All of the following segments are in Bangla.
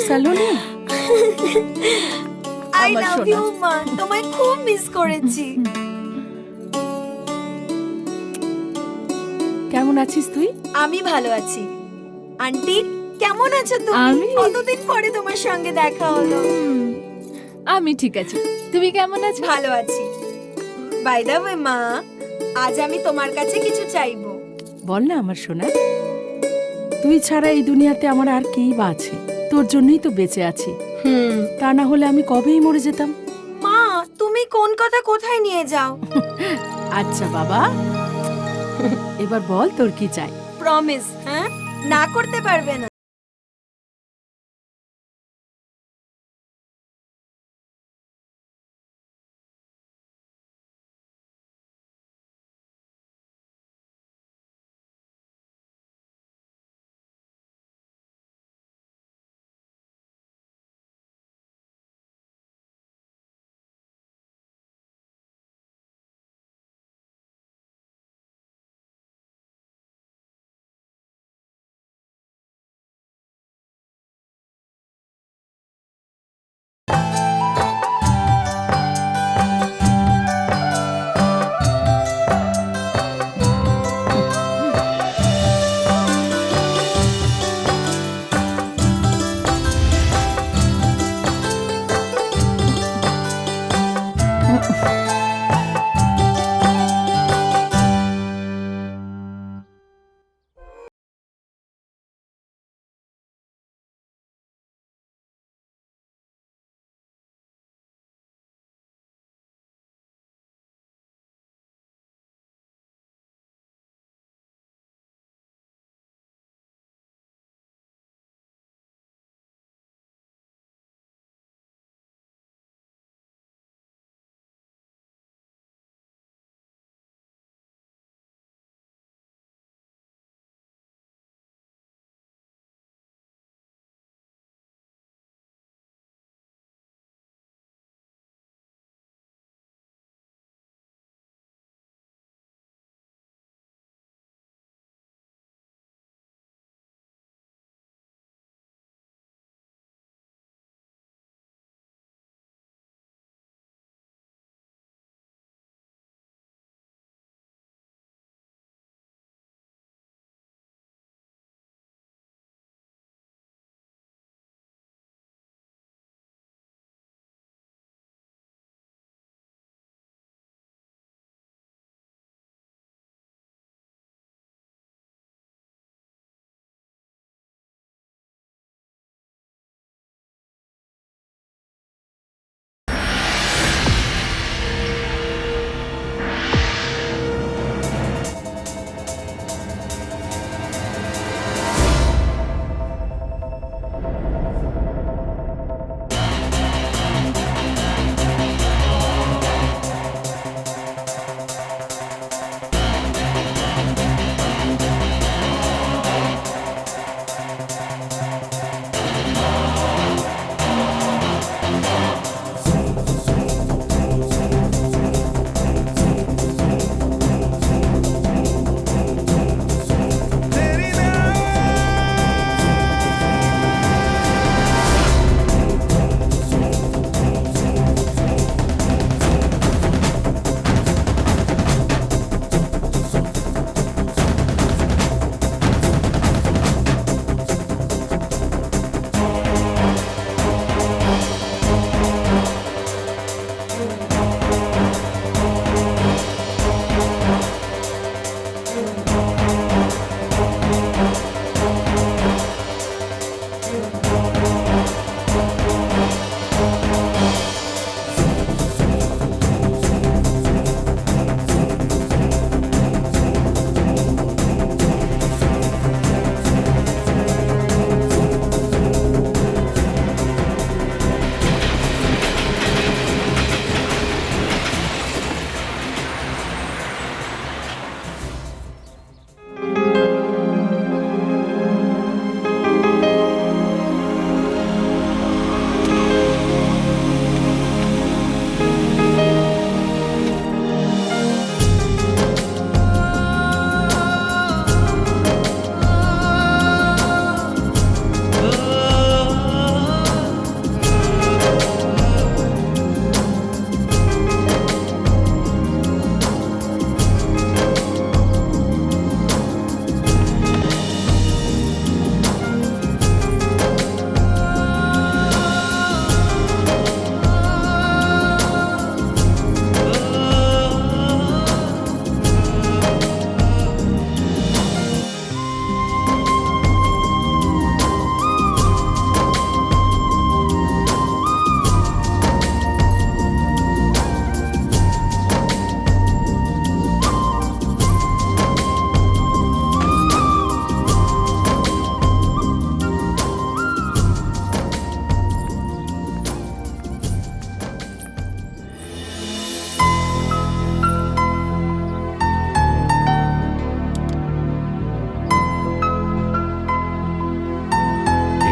সালোনি আই আমার লাভ সোনা। ইউ মা, তোমায় খুব মিস করেছি। কেমন আছিস তুই? আমি ভালো আছি। আন্টি কেমন আছো তুমি? আমি- কতদিন পরে তোমার সঙ্গে দেখা হলো। আমি ঠিক আছি, তুমি কেমন আছো? ভালো আছি। বাই দ্য ওয়ে মা, আজ আমি তোমার কাছে কিছু চাইবো। বল না আমার সোনা। তুই ছাড়া এই দুনিয়াতে আমার আর কেই বা আছে? তোর জন্যই তো বেঁচে আছি, তা না হলে আমি কবেই মরে যেতাম। মা, তুমি কোন কথা কোথায় নিয়ে যাও? আচ্ছা বাবা, এবার বল তোর কি চাই। প্রমিস, হ্যাঁ? না করতে পারবে না।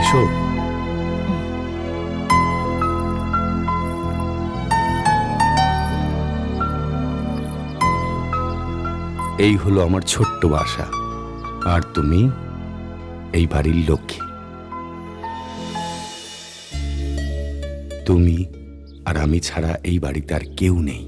দেখছো, এই হলো আমার ছোট্ট বাসা, আর তুমি এই বাড়ির লক্ষ্মী। তুমি আর আমি ছাড়া এই বাড়িতে আর কেউ নেই।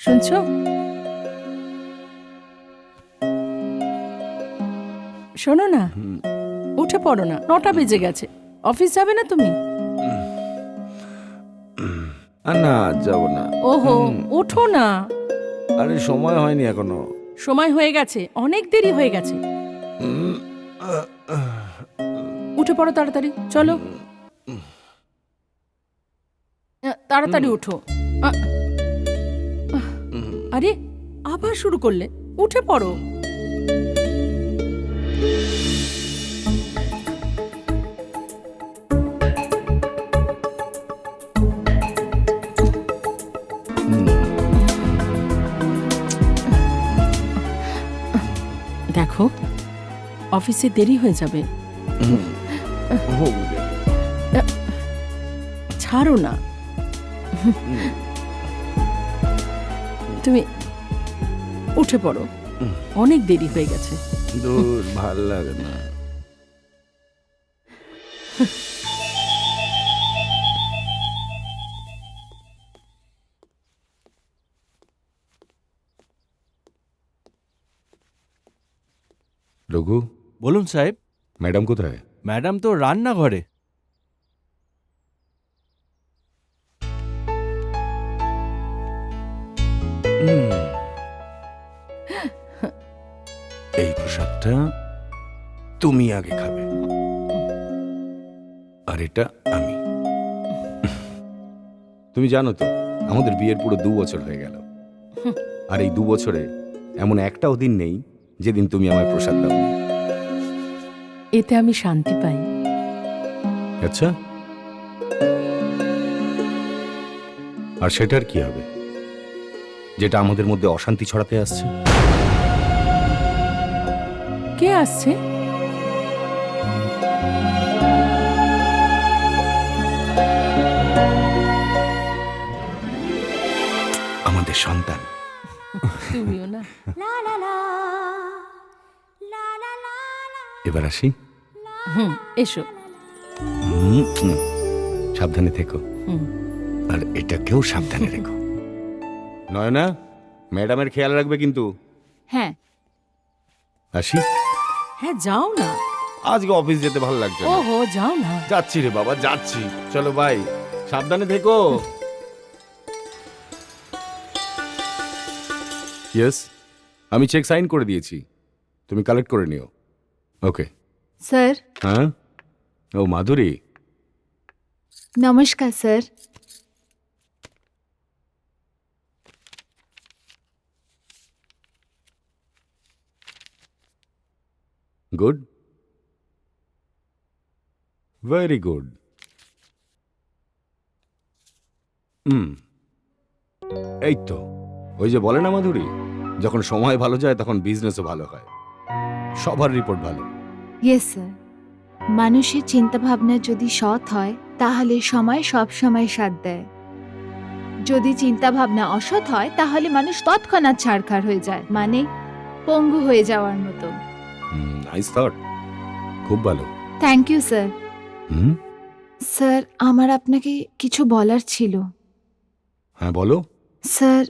শুনছো? শোনো না, উঠে পড়ো না, 9টা বেজে গেছে। অফিস যাবে না তুমি? না, যাব না। ওহো, ওঠো না। আরে সময় হয়নি এখনো। সময় হয়ে গেছে, অনেক দেরি হয়ে গেছে। উঠে পড়ো তাড়াতাড়ি, চলো। তাড়াতাড়ি উঠো। আরে আবার শুরু করলে, উঠে পড়ো। দেখো, অফিসে দেরি হয়ে যাবে। ছাড়ো না। তুমি উঠে পড়ো, অনেক দেরি হয়ে গেছে। দূর, ভাল লাগে না। রঘু, বলুন সাহেব। ম্যাডাম কোথায়? ম্যাডাম তো রান্নাঘরে। এই প্রসাদটা তুমি আগে খাবে, আর এটা আমি। তুমি জানো তো, আমাদের বিয়ের পুরো 2 বছর হয়ে গেল, আর এই 2 বছরে এমন একটাও দিন নেই যেদিন তুমি আমায় প্রসাদ দাও। এতে আমি শান্তি পাই। আচ্ছা, আর সেটার কি হবে যেটা আমাদের মধ্যে অশান্তি ছড়াতে আসছে? কে আসছে? আমাদের সন্তান। তুমিও না। এবার আসি। এসো। সাবধানে থেকো, আর এটাকেও সাবধানে রেখো। নয়না, ম্যাডামের খেয়াল রাখবে কিন্তু। হ্যাঁ আসি। হ্যাঁ, যাও না। আজকে অফিস যেতে ভালো লাগছে না। ওহো, যাও না। যাচ্ছি রে বাবা, যাচ্ছি। চলো বাই, সাবধানে থেকো। ইয়েস, আমি চেক সাইন করে দিয়েছি, তুমি কালেক্ট করে নিও। ওকে। স্যার হ্যাঁ, ও মাধুরী, নমস্কার স্যার। Good, very good. এই তো, ওই যে বলে না মাধুরী, যখন সময় ভালো যায় তখন বিজনেসও ভালো হয়। সবার রিপোর্ট ভালো। ইয়েস স্যার, মানুষের চিন্তাভাবনা যদি সৎ হয় তাহলে সময় সব সময় সাথ দেয়। যদি চিন্তাভাবনা অসৎ হয় তাহলে মানুষ তৎক্ষণাৎ ছাড়খাড় হয়ে যায়, মানে পঙ্গু হয়ে যাওয়ার মতো। নাইস থট, খুব ভালো। Thank you sir. হুম, স্যার আমার আপনাকে কিছু বলার ছিল। হ্যাঁ বলো। স্যার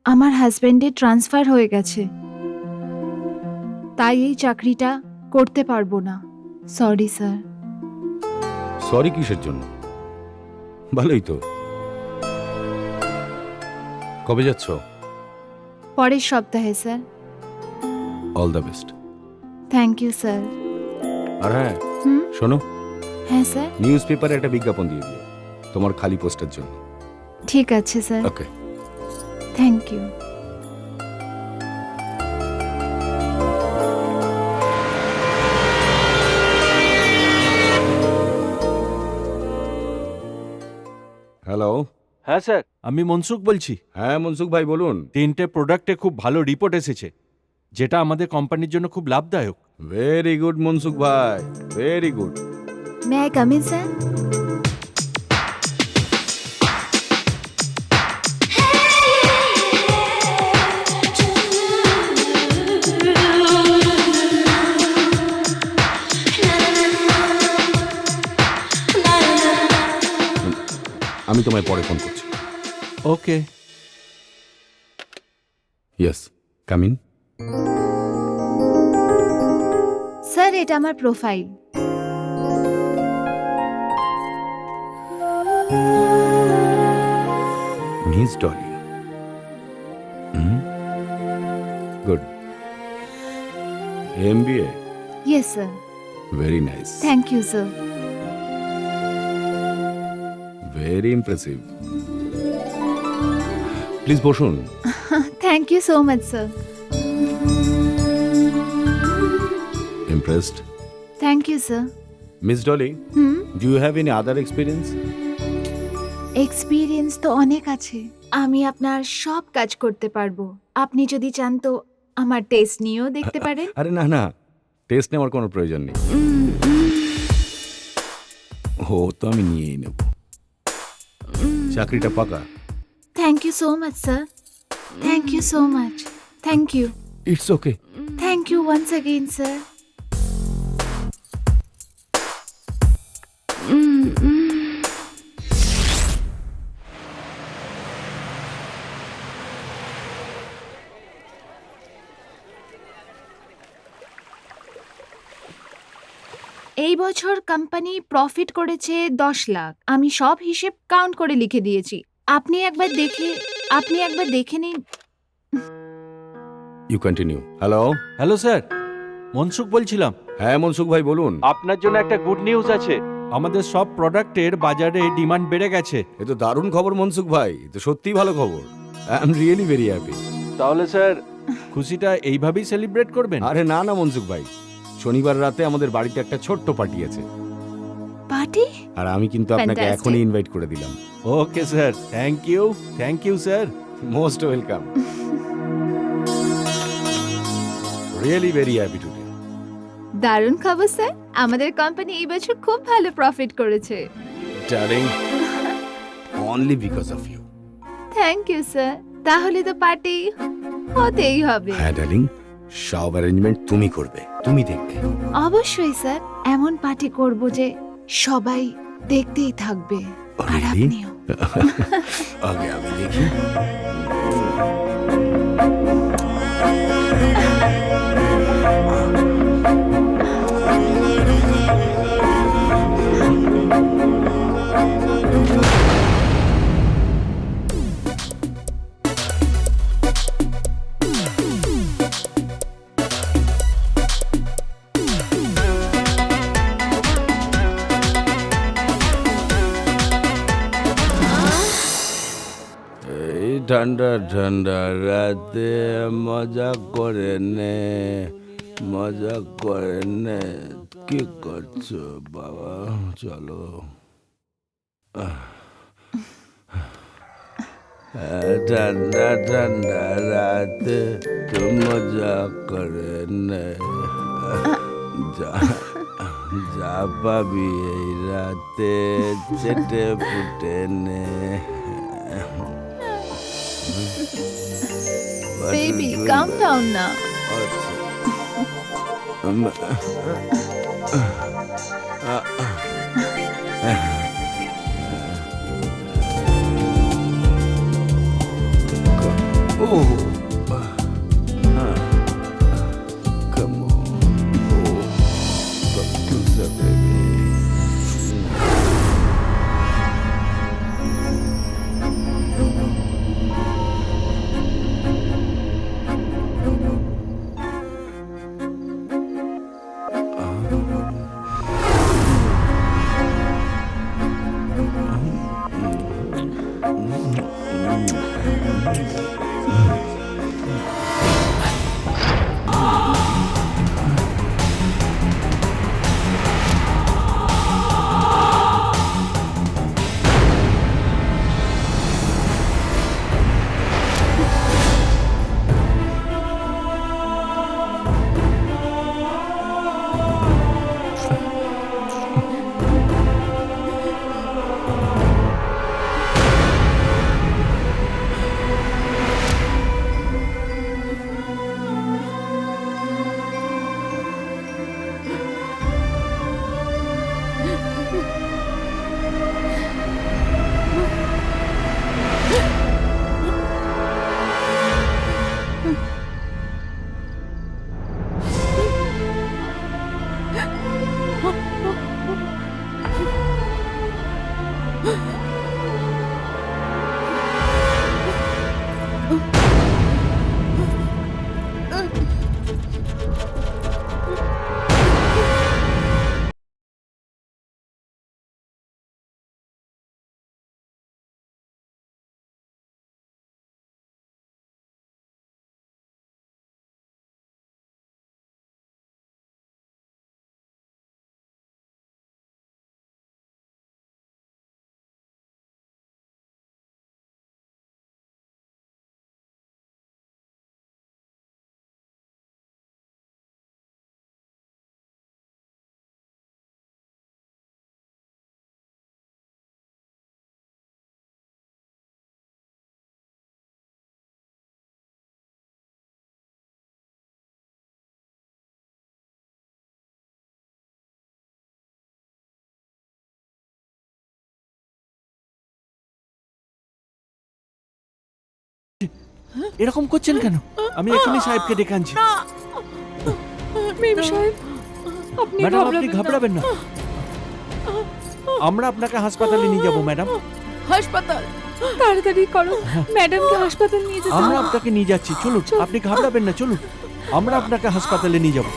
আমার হাজবেন্ডের ট্রান্সফার হয়ে গেছে, তাই এই চাকরিটা করতে পারবো না। Sorry sir. সরি কিসের জন্য? ভালোই তো। কবে যাচ্ছ? পরের সপ্তাহে sir. All the best. Thank you sir. আর হ্যাঁ, হুম, শোনো, হ্যাঁ স্যার। নিউজ পেপারে একটা বিজ্ঞাপন দিয়ে দিও তোমার খালি পোস্টের জন্য। ঠিক আছে sir. Okay. Thank you. Hello. হ্যাঁ স্যার, আমি মনসুখ বলছি। হ্যাঁ মনসুখ ভাই বলুন। 3টে প্রোডাক্টে খুব ভালো রিপোর্ট এসেছে, যেটা আমাদের কোম্পানির জন্য খুব লাভদায়ক। ভেরি গুড মনসুখ ভাই, very good. May I come in sir? আমি তোমায় পরে ফোন করছি। Okay. Yes, come in. Sir এটা আমার profile. Miss Dolly. Good. MBA, yes sir. Very nice, thank you sir. Very impressive. Please বসুন। Thank you so much sir. Impressed? Thank you sir. Miss Dolly, hmm, do you have any other experience? Experience তো অনেক আছে। আমি আপনার সব কাজ করতে পারবো। আপনি যদি চান তো আমার টেস্ট নিয়েও দেখতে পারেন। আরে না না, টেস্ট নেওয়ার কোনো প্রয়োজন নেই। ও তো আমি নিয়েই নেব। চাকরিটা পাকা। Thank you so much sir. Thank you so much. Thank you. It's okay. Thank you once again sir. এই বছর কোম্পানি প্রফিট করেছে 10 লাখ। আমি সব হিসেব কাউন্ট করে লিখে দিয়েছি। আপনি একবার দেখে নিন। You continue. Hello. Hello sir, Mansukh বলছিলাম। হ্যাঁ মনসুখ ভাই বলুন। আপনার জন্য একটা গুড নিউজ আছে। আমাদের সব প্রোডাক্টের বাজারে ডিমান্ড বেড়ে গেছে। এ তো দারুণ খবর মনসুখ ভাই, এ তো সত্যিই ভালো খবর। I am really very happy. তাহলে স্যার খুশিটা এইভাবেই সেলিব্রেট করবেন? আরে না না মনসুখ ভাই, শনিবার রাতে আমাদের বাড়িতে একটা ছোট্ট পার্টি আছে, পার্টি? আর আমি কিন্তু আপনাকে Fantastic. এখনই ইনভাইট করে দিলাম। Okay sir, thank you sir. Most welcome. Really very happy today. দারুণ খবর স্যার, আমাদের কোম্পানি এই বছর খুব ভালো প্রফিট করেছে। Darling, only because of you. Thank you sir. তাহলে তো পার্টি হতেই হবে। হ্যাঁ ডার্লিং, সব অ্যারেঞ্জমেন্ট তুমি করবে, তুমি দেখবে। অবশ্যই স্যার, এমন পার্টি করব যে সবাই দেখতেই থাকবে। আর Really? আপনিও। আগে আমি দেখি। ঠান্ডা ঠান্ডা রাতে মজা করে নে, মজা করে নে। কি করছো বাবা? চলো। ঠান্ডা ঠান্ডা রাতে তো মজা করে নে। যা যা পাবি এই রাতে চেটে ফুটে নে। বেবি কাম ডাউন না। Come on. Come closer, baby. এরকম করছেন কেন? আমি এখনই সাহেবকে ডেকে আনছি। মেম সাহেব, আপনি ম্যাডাম আপনি ঘাবড়াবেন না। ঘাবড়াবেন না, আমরা আপনাকে হাসপাতালে নিয়ে যাব ম্যাডাম। হাসপাতাল তাড়াতাড়ি করো, ম্যাডামকে হাসপাতাল নিয়ে যেতে আমরা হবে। আপনাকে নিয়ে যাচ্ছি, চলুন। আপনি ঘাবড়াবেন না, চলুন, আমরা আপনাকে হাসপাতালে নিয়ে যাব।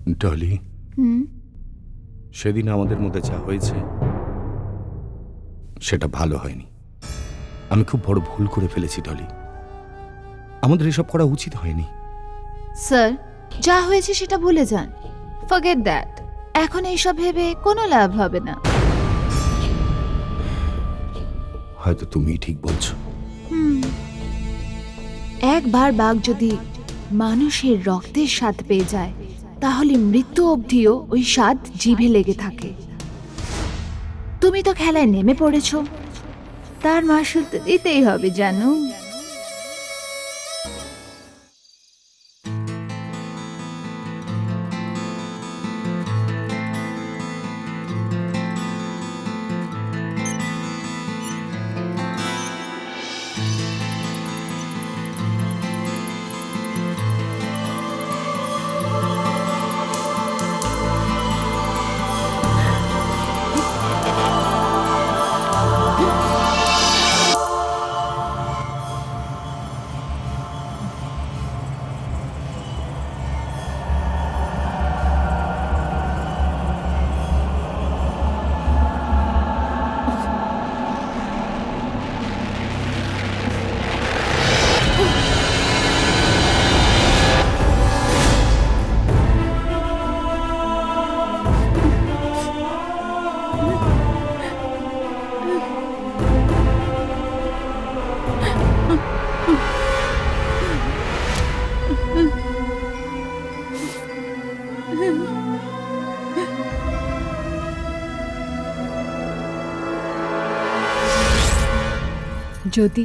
ডলি, হুম, সেদিন আমাদের মধ্যে যা হয়েছে সেটা ভালো হয়নি। আমি খুব বড় ভুল করে ফেলেছি ডলি। আমাদের এসব করা উচিত হয়নি। স্যার, যা হয়েছে সেটা ভুলে যান। Forget that. এখন এইসব ভেবে কোনো লাভ হবে না। হয়তো তুমিই ঠিক বলছো। একবার বাঘ যদি মানুষের রক্তের স্বাদ পেয়ে যায়, তাহলে মৃত্যু অবধিও ওই স্বাদ জিভে লেগে থাকে। তুমি তো খেলায় নেমে পড়েছো, তার মাসুল তো দিতেই হবে জানো। জ্যোতি,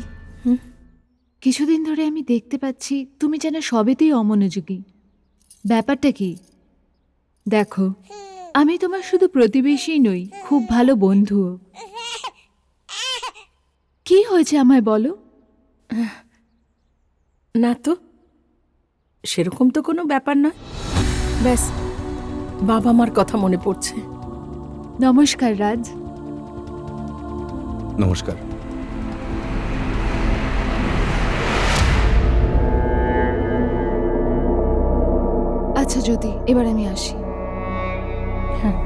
কিছুদিন ধরে আমি দেখতে পাচ্ছি তুমি যেন সবেতেই অমনোযোগী। ব্যাপারটা কি? দেখো, আমি তোমার শুধু প্রতিবেশী নই, খুব ভালো বন্ধুও। কি হয়েছে আমায় বলো। না তো, সেরকম তো কোনো ব্যাপার নয়। ব্যাস বাবা মার কথা মনে পড়ছে। নমস্কার রাজ। নমস্কার। আচ্ছা জ্যোতি, এবার আমি আসি। হ্যাঁ,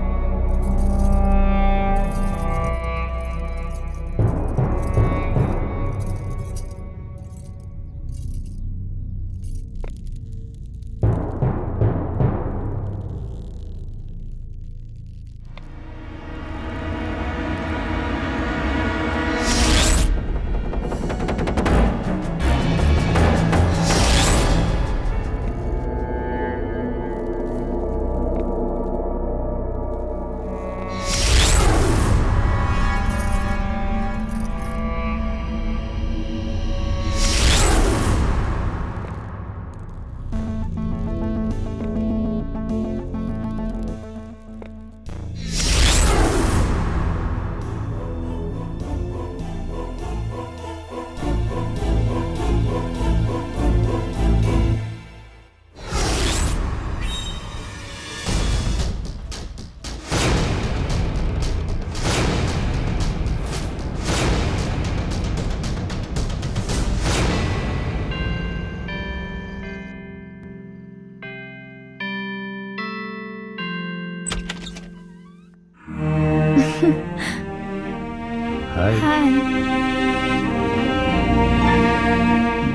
হাই। হাই।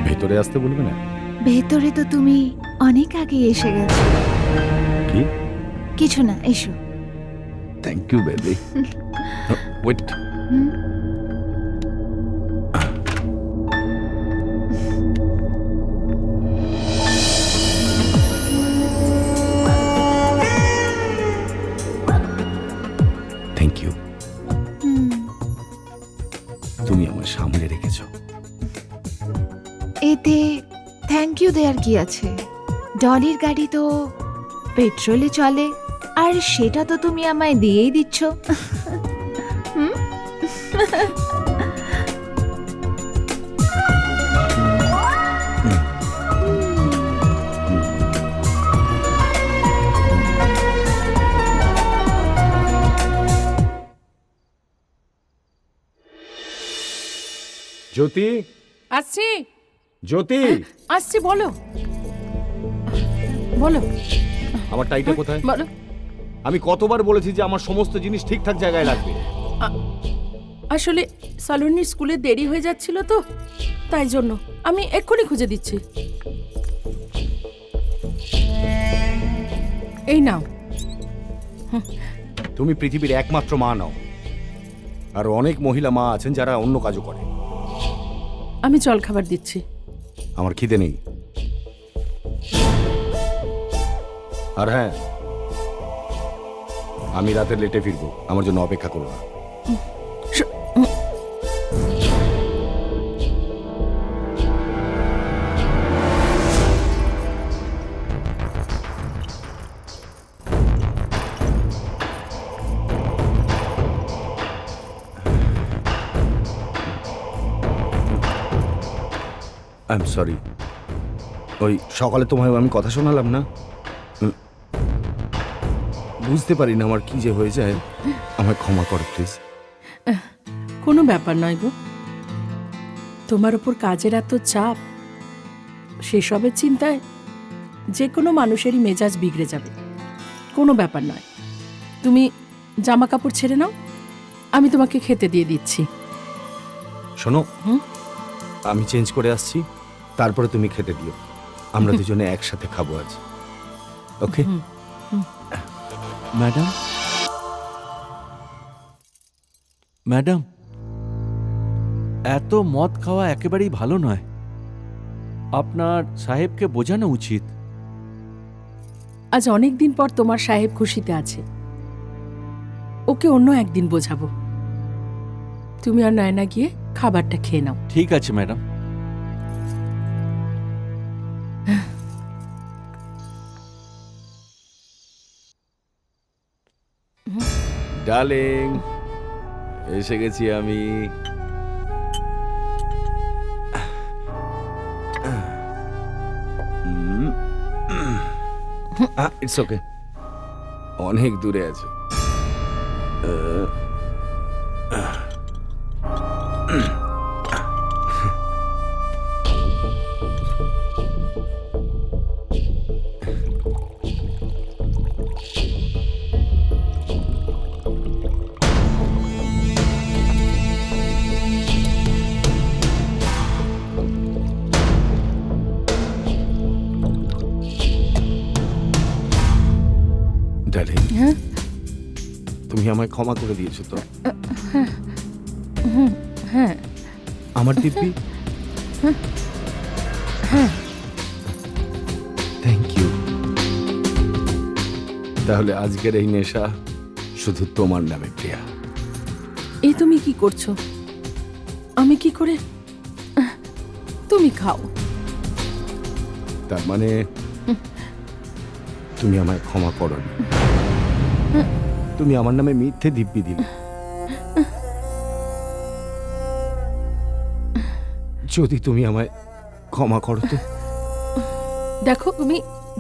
ভেতরে আসতে বলবে না? ভেতরে তো তুমি অনেক আগে এসে গেছো। কি? কিছু না, এসো। Thank you baby. Wait. Hmm, thank you. হুম। তুমি আমার সামনে রেখেছো। এতে থ্যাংক ইউ দেয়ার কি আছে? ডলির গাড়ি তো পেট্রোলে চলে, আর সেটা তো তুমি আমায় দিয়েই দিচ্ছ। হুম? জ্যোতি, আসছি জ্যোতি। আসছি, বলো বলো। আমার টাইটা কোথায়? বলো। আমি কতবার বলেছি যে আমার সমস্ত জিনিস ঠিকঠাক জায়গায় লাগবে। আসলে সালোনির স্কুলে দেরি হয়ে যাচ্ছিল তো, তাই জন্য আমি এক্ষুনি খুঁজে দিচ্ছি। এই নাও। তুমি পৃথিবীর একমাত্র মা নও, আর অনেক মহিলা মা আছেন যারা অন্য কাজও করে। আমি জল খাবার দিচ্ছি। আমার খিদে নেই। আর হ্যাঁ, আমি রাতে লেটে ফিরবো, আমার জন্য অপেক্ষা করো না। I am sorry. ওই সকালে তোমায় আমি কথা শোনালাম না, বুঝতে পারি না আমার কি যে হয়ে যায়। আমায় ক্ষমা করো প্লিজ। কোনো ব্যাপার নয় গো, তোমার ওপর কাজের এত চাপ, সেসবের চিন্তায় যে কোনো মানুষেরই মেজাজ বিগড়ে যাবে। কোনো ব্যাপার নয়, তুমি জামা কাপড় ছেড়ে নাও, আমি তোমাকে খেতে দিয়ে দিচ্ছি। শোনো, হুম? আমি চেঞ্জ করে আসছি, তারপরে তুমি খেতে দিও। আমরা দুজনে একসাথে খাবো আজ, ওকে? ম্যাডাম, ম্যাডাম, এত মদ খাওয়া একেবারেই ভালো নয়। আপনার সাহেবকে বোঝানো উচিত। আজ অনেক দিন পর তোমার সাহেব খুশিতে আছে, ওকে অন্য একদিন বোঝাবো। তুমি আর নয়না গিয়ে খাবারটা খেয়ে নাও। ঠিক আছে ম্যাডাম। ডার্লিং, এসে গেছি আমি। ইটস ওকে, অনেক দূরে আছো। ডার্লিং, হ্যাঁ তুমি আমায় ক্ষমা করে দিয়েছো তো? হ্যাঁ আমার দিব্যি, হ্যাঁ। Thank you. তাহলে আজকের এই নেশা শুধু তোমার নামে, প্রিয়া। এই তুমি কি করছো? আমি কি করে? তুমি খাও। তার মানে তুমি আমায় ক্ষমা করোনি, তুমি আমার নামে মিথ্যে দিব্যি দিলে। যদি তুমি আমায় ক্ষমা করো তো। দেখো, তুমি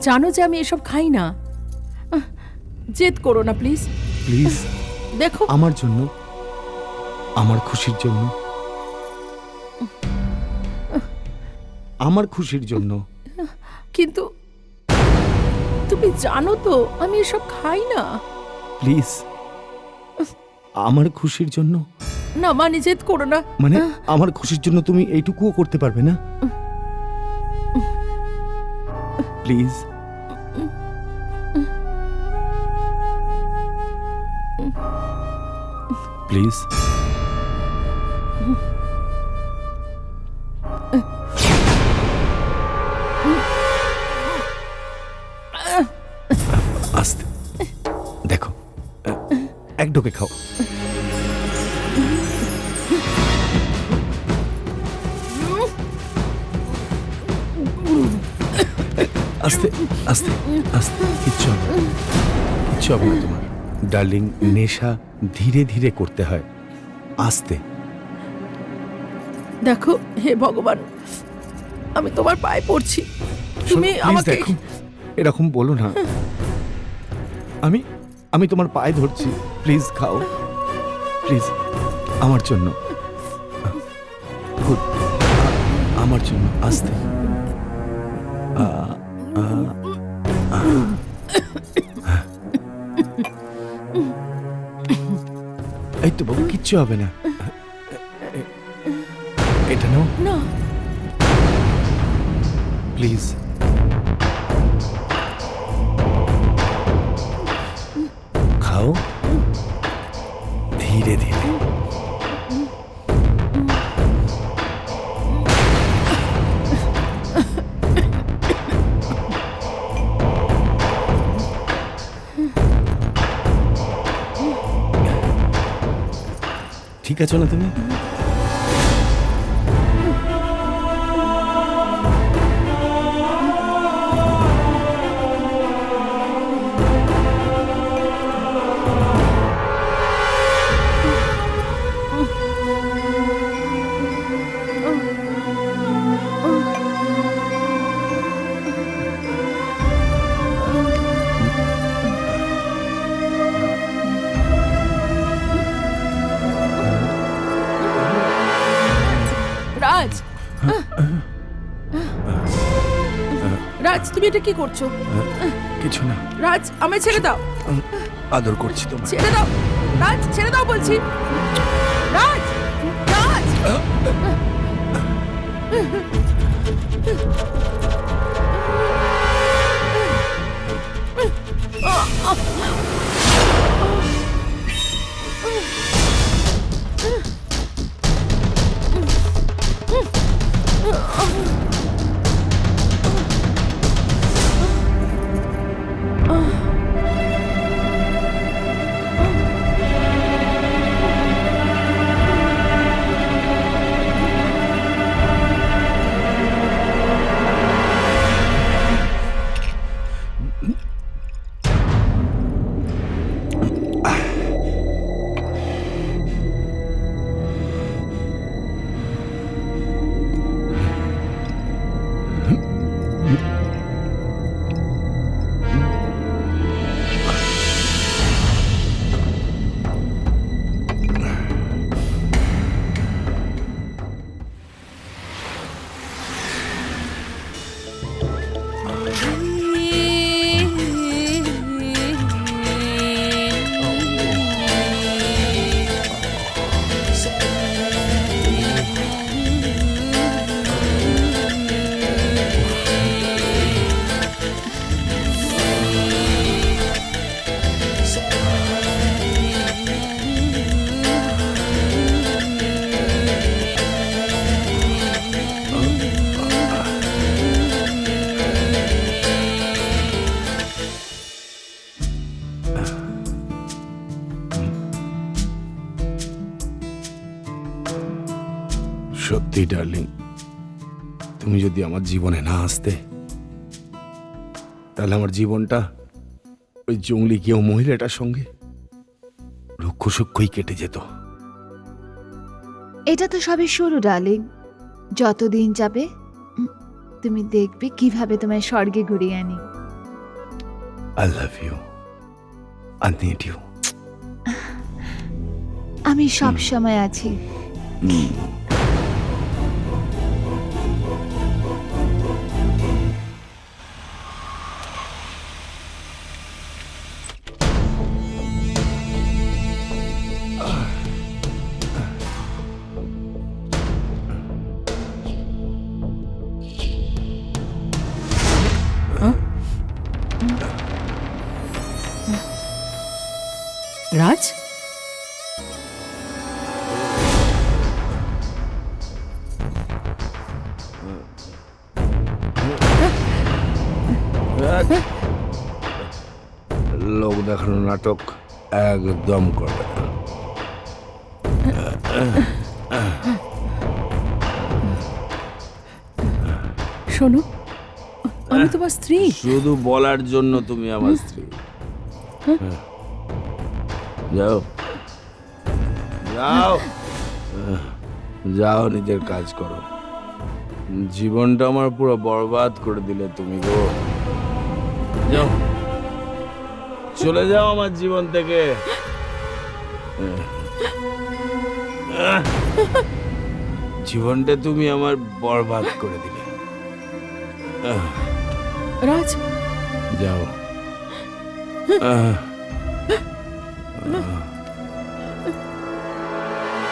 জানো যে আমি এসব খাই না। জেদ করো না প্লিজ। প্লিজ, দেখো, আমার জন্য, আমার খুশির জন্য, আমার খুশির জন্য। কিন্তু তুমি জানো তো আমি এসব খাই না। প্লিজ, আমার খুশির জন্য। না মানে, জেদ করো না। মানে আমার খুশির জন্য তুমি এইটুকুও করতে পারবে না? প্লিজ। প্লিজ। আস্তে, দেখো, এক ঢোকে খাও। আস্তে আস্তে আস্তে, কিচ্ছু হবে না, কিচ্ছু হবে না তোমার। ডার্লিং, নেশা ধীরে ধীরে করতে হয়, আস্তে। দেখো, হে ভগবান, আমি তোমার পায়ে পড়ছি, তুমি শোনো, please আমাকে। দেখো, এরকম বলো না। আমি আমি তোমার পায়ে ধরছি, প্লিজ খাও, প্লিজ, আমার জন্য। গুড, আমার জন্য, আস্তে। এই তো বাবু, কিচ্ছু হবে না। এটা নাও না, প্লিজ। খাও ধীরে ধীরে। ঠিক আছো না তুমি? রাজ, রাজ তুমি এটা কি করছো? কিছু না, রাজ, আমায় ছেড়ে দাও, আদর করছি তোমার। ছেড়ে দাও রাজ, ছেড়ে দাও বলছি। রাজ, রাজ, সত্যি ডার্লিং, তুমি যদি আমার জীবনে না আসতে, তাহলে আমার জীবনটা ওই জঙ্গলি কেউ মহিলাটার সঙ্গে রুক্ষ সূক্ষ্মই কেটে যেত। এটা তো সবই শুরু ডার্লিং। যতদিন যাবে তুমি দেখবে কিভাবে তোমায় স্বর্গে ঘুরিয়ে আনি। I love you, I need you. আমি সব সময় আছি। রাজ, লোক দেখানো নাটক একদম করবে না। শোনো, আমি তোমার স্ত্রী। শুধু বলার জন্য তুমি আমার স্ত্রী। যাও যাও যাও, নিজের কাজ করো। জীবনটা আমার পুরো বরবাদ করে দিলে তুমি গো। যাও, চলে যাও আমার জীবন থেকে। জীবনটা তুমি আমার বরবাদ করে দিলে। রাজ, যাও।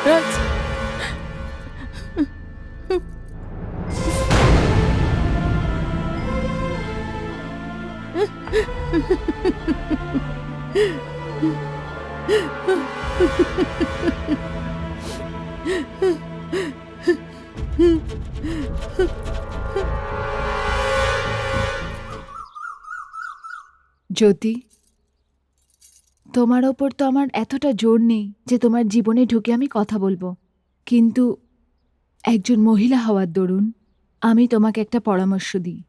রাজ, জ্যোতি, তোমার ওপর তো আমার এতটা জোর নেই যে তোমার জীবনে ঢুকে আমি কথা বলবো, কিন্তু একজন মহিলা হওয়ার দরুন আমি তোমাকে একটা পরামর্শ দিই।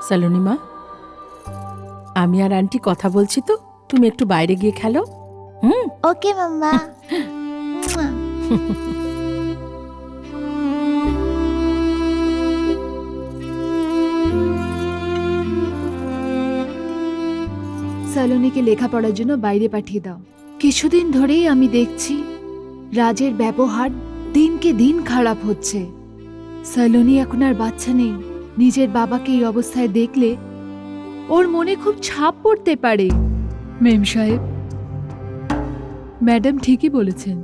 সালোনি মা, আমি আর আন্টি কথা বলছি তো, তুমি একটু বাইরে গিয়ে খেলো। ওকে মাম্মা। সালোনিকে লেখাপড়ার জন্য বাইরে পাঠিয়ে দাও। কিছুদিন ধরেই আমি দেখছি রাজের ব্যবহার দিনকে দিন খারাপ হচ্ছে। সালোনি এখন আর বাচ্চা নেই, নিজের বাবাকে এই অবস্থায় দেখলে ওর মনে খুব ছাপ পড়তে পারে। মেম সাহেব, ম্যাডাম ঠিকই বলেছেন।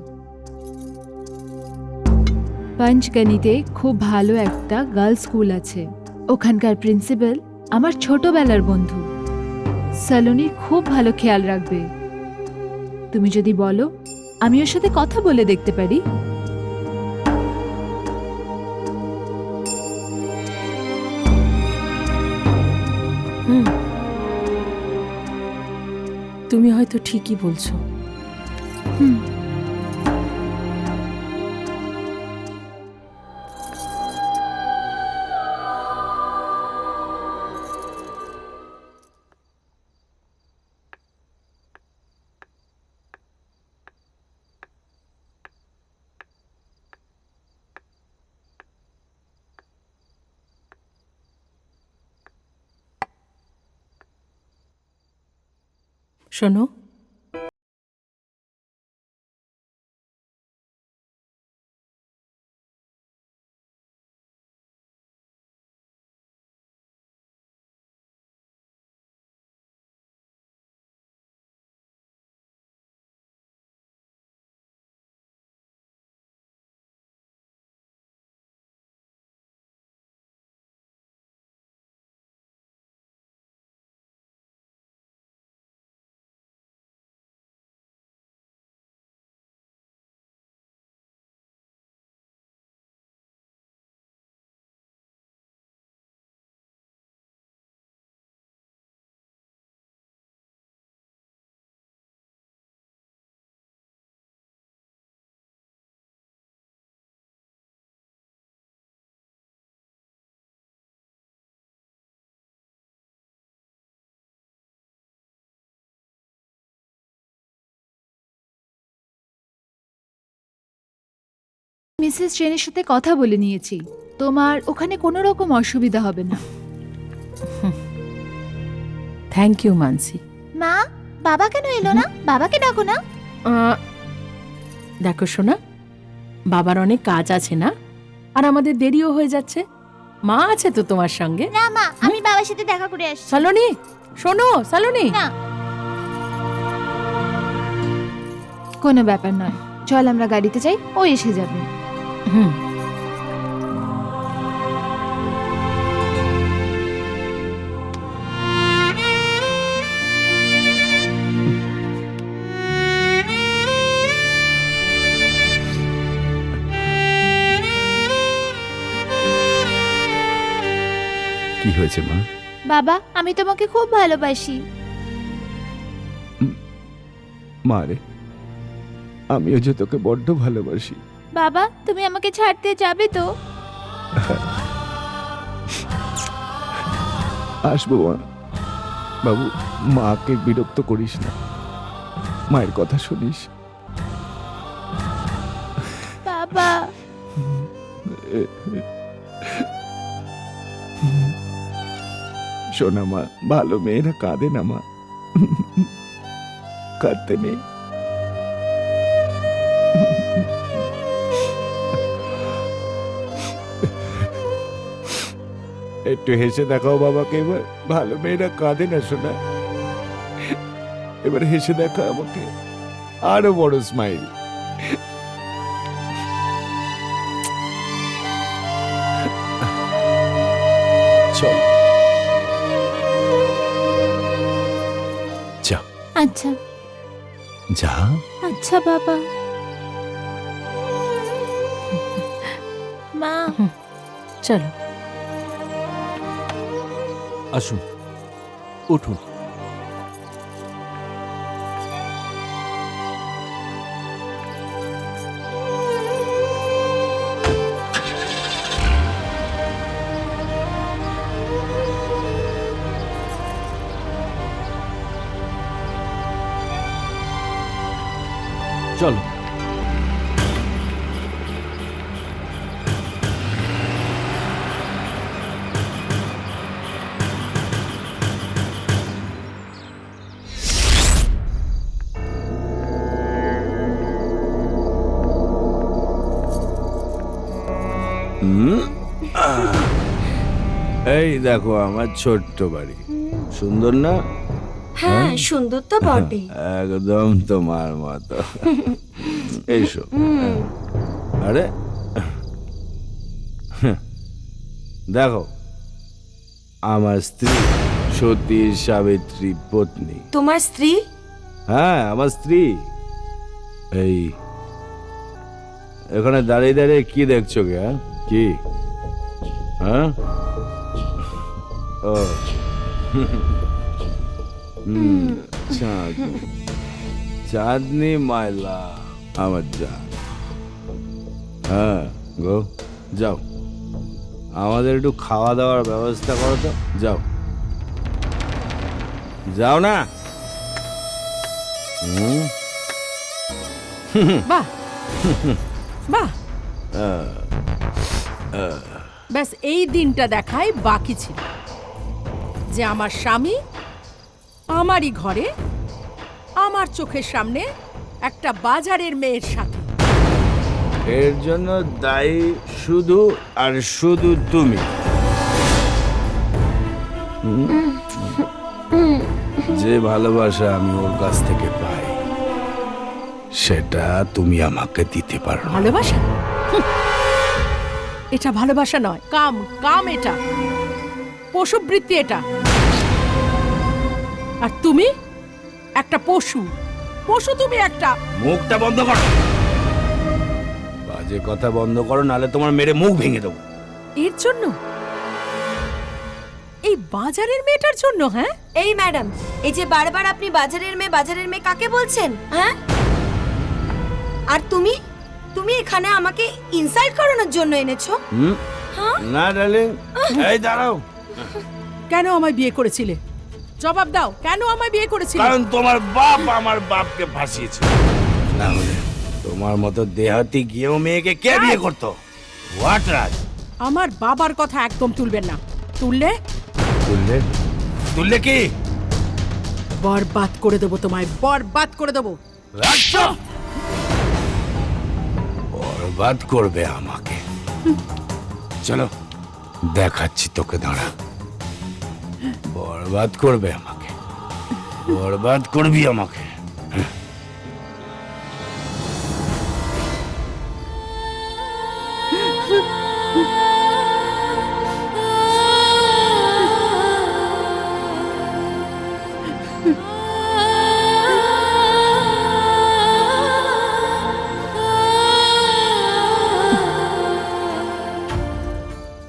পঞ্চগনিতে খুব ভালো একটা গার্লস স্কুল আছে, ওখানকার প্রিন্সিপাল আমার ছোটবেলার বন্ধু। সালোনির খুব ভালো খেয়াল রাখবে। তুমি যদি বলো আমি ওর সাথে কথা বলে দেখতে পারি। তুমি হয়তো ঠিকই বলছো। হুম। শোনো, মিসেস ট্রেনের সাথে কথা বলে নিয়েছি, তোমার ওখানে কোনো রকম অসুবিধা হবে না। থ্যাংক ইউ মানসি। মা, বাবা কেন এলো না? বাবাকে ডাকো না। দেখো শোনা, বাবার অনেক কাজ আছে না, আর আমাদের দেরিও হয়ে যাচ্ছে। মা আছে তো তোমার সঙ্গে। না মা, আমি বাবার সাথে দেখা করে আসছি। সালোনি, শোনো সালোনি। না। কোনো ব্যাপার নয়, চল আমরা গাড়িতে যাই, ও এসে যাবে। হুম। কি হয়েছে মা? বাবা, আমি তোমাকে খুব ভালোবাসি। মা রে, আমিও যে তোকে বড্ড ভালোবাসি। বাবা, তুমি আমাকে ছাড়তে যাবে তো? আসবো মা। বাবু, মাকে বিরক্ত করিস না, মায়ের কথা শুনিস। বাবা। শোনা মা, ভালো মেয়েরা কাঁদে না মা, কাঁদতে নেই। একটু হেসে দেখাও বাবাকে এবার। ভালো মেয়েরা কাঁদে না শোনা, এবার হেসে দেখা আমাকে। আরো বড় স্মাইল। চল যা আচ্ছা যা। আচ্ছা বাবা। মা চলো। আসুন, উঠুন। চলো। এই দেখো আমার ছোট্ট বাড়ি, সুন্দর না? হ্যাঁ সুন্দর তো বটে। একদম তোমার মতো। এইসব আরে দেখো, আমার স্ত্রী সতী সাবিত্রী পত্নী। তোমার স্ত্রী? হ্যাঁ আমার স্ত্রী। এই এখানে দাঁড়িয়ে দাঁড়িয়ে কি দেখছো গে? কি হ্যাঁ? ও চাঁদনি, চাঁদনি মাইলা আমার জান। হ্যাঁ গো, যাও আমাদের একটু খাওয়া দাওয়ার ব্যবস্থা করো তো। যাও যাও না। বাহ বাহ, ব্যাস এই দিনটা দেখাই বাকি ছিল যে আমার স্বামী আমারই ঘরে আমার চোখের সামনে একটা বাজারের মেয়ের সাথে। এর জন্য দায়ী শুধু আর শুধু তুমি। যে ভালোবাসা আমি ওর কাছ থেকে পাই সেটা তুমি আমাকে দিতে পারো না। ভালোবাসা? এটা ভালোবাসা নয়, কাম। কাম এটা, পশুবৃত্তি এটা। আর তুমি একটা পশু। পশু তুমি একটা। মুখটা বন্ধ করো, বাজে কথা বন্ধ করো, নালে তোমার মেরে মুখ ভেঙে দেবো। এর জন্য, এই বাজারের মেয়েটার জন্য? হ্যাঁ এই ম্যাডাম, এই যে বারবার আপনি বাজারের মেয়ে কাকে বলছেন? হ্যাঁ, আর তুমি তুমি এখানে আমাকে ইনসাল্ট করানোর জন্য এনেছো? হ্যাঁ? না ডার্লিং, এই দাঁড়াও। কেন আমায় বিয়ে করেছিলে? জবাব দাও, কেন আমায় বিয়ে করেছিলে? কারণ তোমার বাপ আমার বাপকে ফাঁসিয়েছে। না হলে তোমার মতো দেহাতি গিয়েও মেয়েকে কে বিয়ে করতো? হোয়াট রাজ? আমার বাবার কথা একদম তুলবেন না। তুললে তুললে তুললে কি? বরবাদ করে দেবো তোমায়, বরবাদ করে দেবো। রাখছো? বরবাদ করবে আমাকে? চলো দেখাচ্ছি তোকে, দাঁড়া। বরবাদ করবে আমাকে, বরবাদ করবি আমাকে।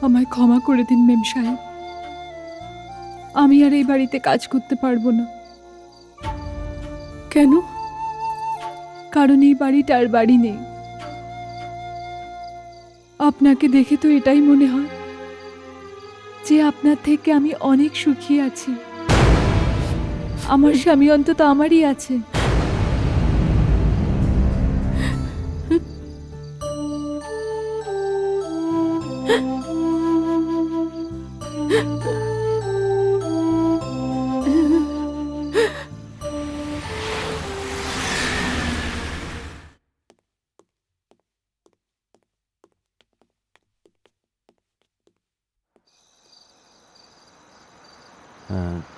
আমায় ক্ষমা করে দিন মেম সাহেব, আমি আর এই বাড়িতে কাজ করতে পারবো না। কেন? কারণ এই বাড়িটা আর বাড়ি নেই। আপনাকে দেখে তো এটাই মনে হয় যে আপনার থেকে আমি অনেক সুখী আছি। আমার স্বামী অন্তত আমারই আছে।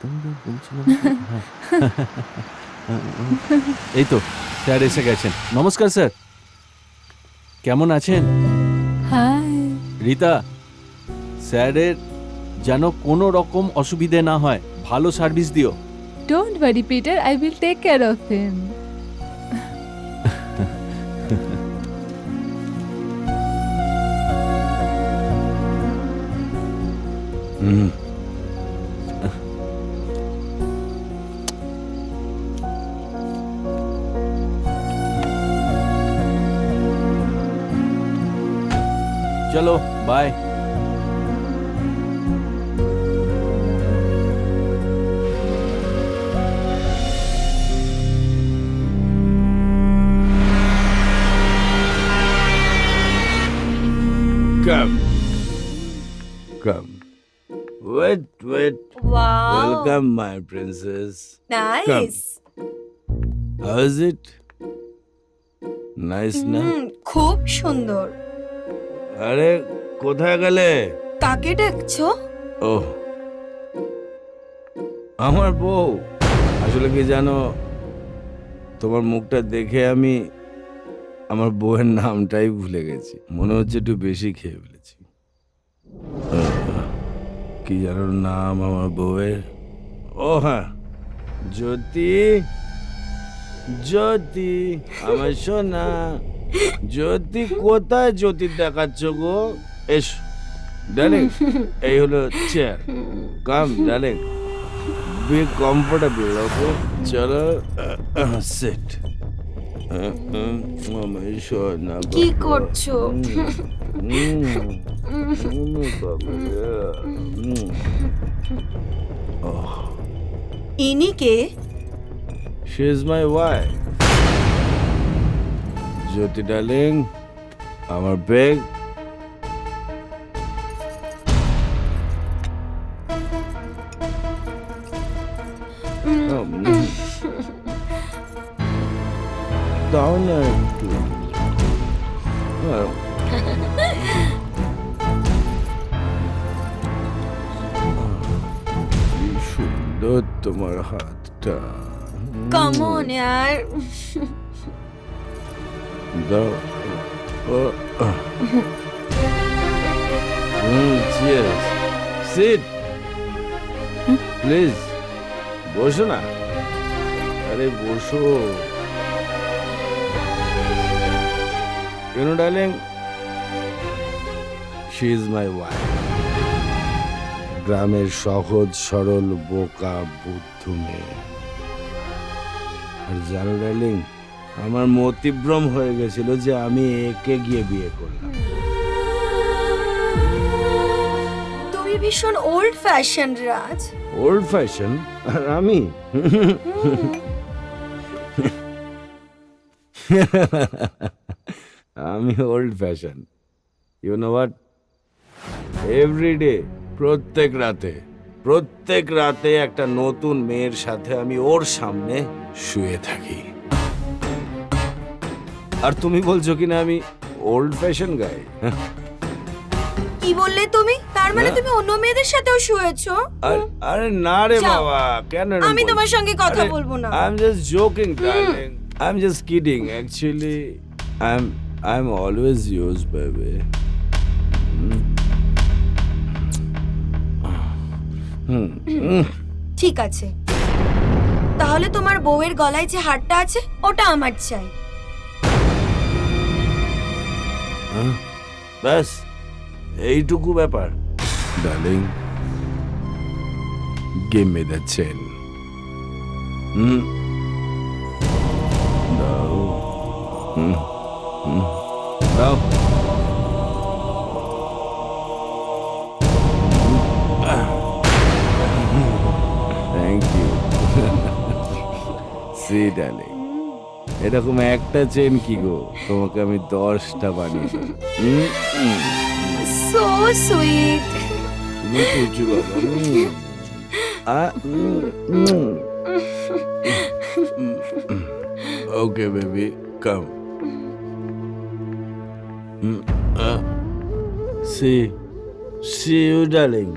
তুমি বলছিলাম, এই তো স্যার এসে গেছেন। নমস্কার স্যার, কেমন আছেন? হাই। রীতা, স্যারের যেন কোনো রকম অসুবিধে না হয়, ভালো সার্ভিস দিও। Don't worry Peter, I will take care of him. হুম চলো bye. Come. Come. Wait. Wow Welcome, my princess. Nice. How is it? Nice না? খুব সুন্দর। আরে কোথায় গেলে? কাকে ডাকছো? ও আমার বউ। আসলে কি জানো, তোমার মুখটা দেখে আমি আমার বউয়ের নামটাই ভুলে গেছি। মনে হচ্ছে একটু বেশি খেয়ে ফেলেছি। কি জানো নাম আমার বউয়ের? ও হ্যাঁ, জ্যোতি। জ্যোতি আমার সোনা। জ্যোতি কোথায়? জ্যোতি দেখাচ্ছ গো? এসো ডার্লিং, এই হলো chair. Come darling, be comfortable. Okay চলো সিট। আমার সোনা কি করছো? ইনি কে? She is my wife. Jyoti darling, আমার বেগ। দাও না একটু। কি সুন্দর তোমার হাতটা। কাম অন यार। দাও। চিয়ার্স। Sit please. বসো না। আরে বসো। You know, darling, she is my wife. গ্রামের সহজ সরল বোকা বুদ্ধু মেয়ে। আর জানো ডার্লিং, আমার মতিভ্রম হয়ে গেছিল যে আমি একে গিয়ে বিয়ে করলাম। তুমি ভীষণ old fashion Raj. Old fashion? আর আমি আমি old fashion. You know what, everyday, প্রত্যেক রাতে একটা নতুন মেয়ের সাথে আমি ওর সামনে শুয়ে থাকি। আর তুমি বলছো কিনা আমি ওল্ড ফ্যাশন গাই? কি বললে তুমি? তার মানে না। তুমি অন্য মেয়েদের সাথেও শুয়েছো? আরে না রে যাও। বাবা, কেন এরকম আমি তোমার বলছো? সঙ্গে কথা আরে, বলবো না। I'm just joking, darling. I'm just kidding. Actually, I'm always yours, baby. ঠিক আছে, তাহলে তোমার বউয়ের গলায় যে হারটা আছে ওটা আমার চাই। ব্যাস এইটুকু ব্যাপার। Darling, give me the chain. দাও। দাও। Thank you. সি ডার্লিং, এরকম একটা চেন কি গো, তোমাকে আমি 10টা বানিয়ে দেব। So sweet. তুমি কুচু বাবা। Okay, baby, come. See you, darling.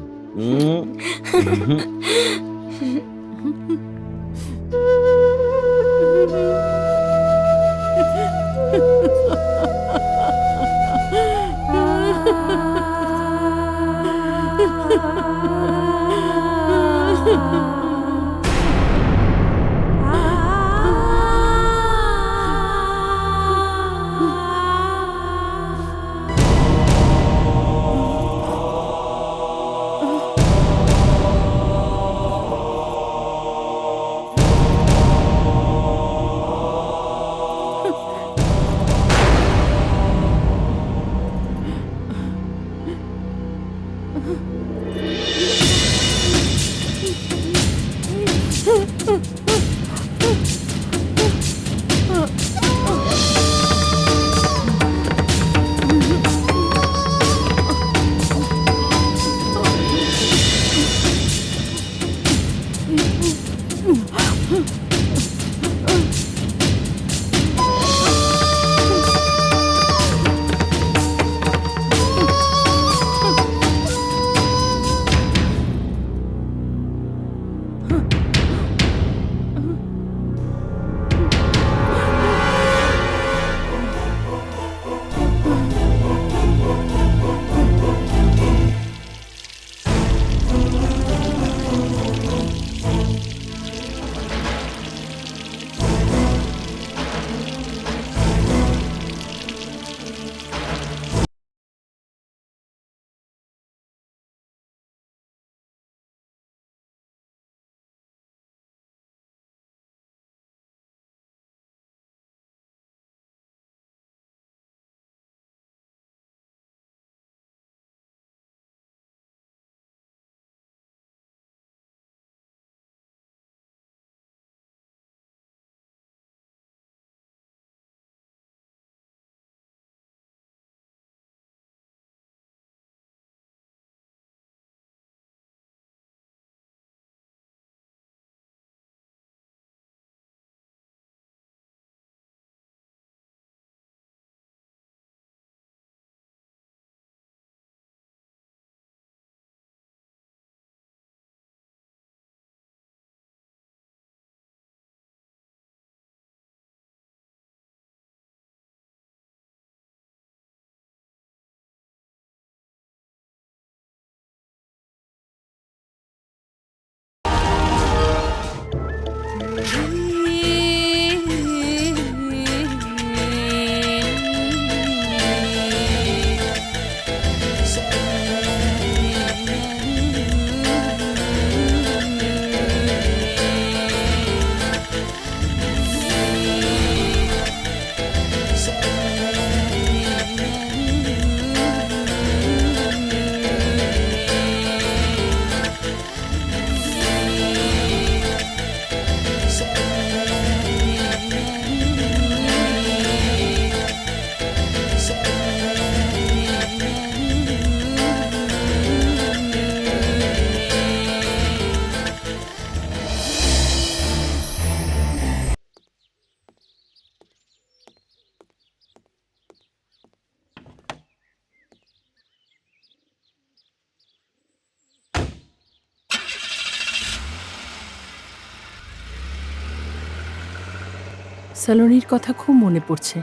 সালোনির কথা খুব মনে পড়ছে,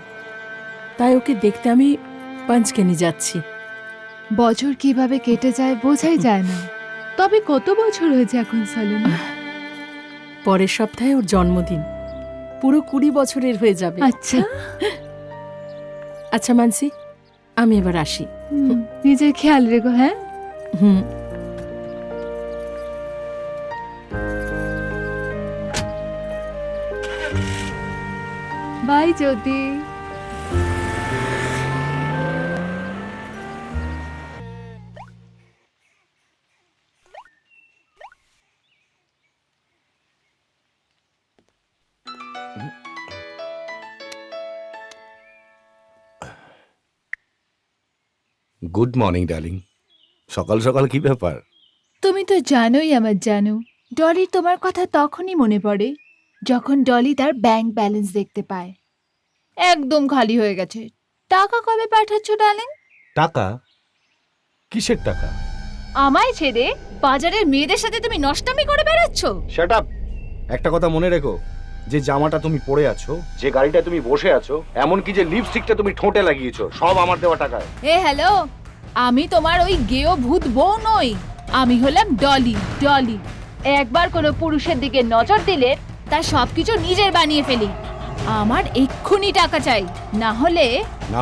তাই ওকে দেখতে আমি পাঞ্চকেনি যাচ্ছি। বছর কিভাবে কেটে যায় বোঝাই যায় না। তবে কত বছর হয়েছে এখন সালোনি? পরের সপ্তাহে ওর জন্মদিন, পুরো 20 বছরের হয়ে যাবে। আচ্ছা, আচ্ছা মানসি, আমি এবার আসি। নিজের খেয়াল রেখো। হ্যাঁ, হুম। Bye Jyoti. Good morning darling. সকাল সকাল কি ব্যাপার? তুমি তো জানোই আমার জানো, ডলি তোমার কথা তখনই মনে পড়ে যখন ডলি তার ব্যাংক ব্যালেন্স দেখতে পায়। একদম খালি হয়ে গেছে। টাকা কবে পাঠাচ্ছ ডার্লিং? টাকা? কিসের টাকা? আমায় ছেড়ে বাজারের মেয়েদের সাথে তুমি নষ্টামি করে বেড়াচ্ছ। Shut up. একটা কথা মনে রেখো, যে জামাটা তুমি পরে আছো, যে গাড়িটা তুমি বসে আছো, এমনকি যে লিপস্টিকটা তুমি ঠোঁটে লাগিয়েছো, সব আমার দেওয়া টাকায়। এ হ্যালো, আমি তোমার ওই গেও ভূত বউ নই। আমি হলাম ডলি। ডলি একবার কোনো পুরুষের দিকে নজর দিলে তার সবকিছু নিজের বানিয়ে ফেলি। আমার এক্ষুনি টাকা চাই, না হলে না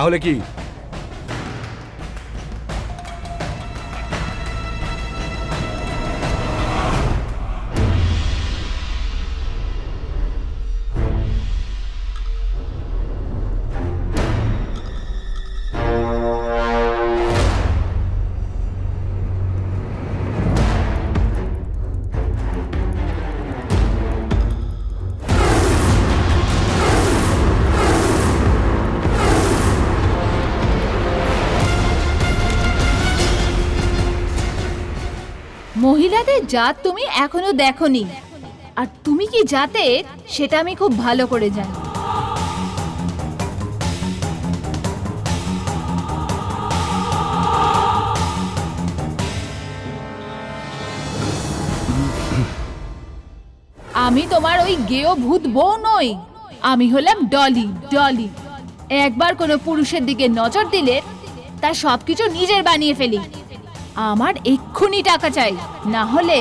হলে কি? মহিলাদের জাত তুমি এখনো দেখোনি, আর তুমি কি জাতের সেটা আমি খুব ভালো করে জানি। আমি তোমার ওই গেও ভূত বউ নই, আমি হলাম ডলি। ডলি একবার কোনো পুরুষের দিকে নজর দিলে তার সবকিছু নিজের বানিয়ে ফেলি। আমার এক্ষুনি টাকা চাই, না হলে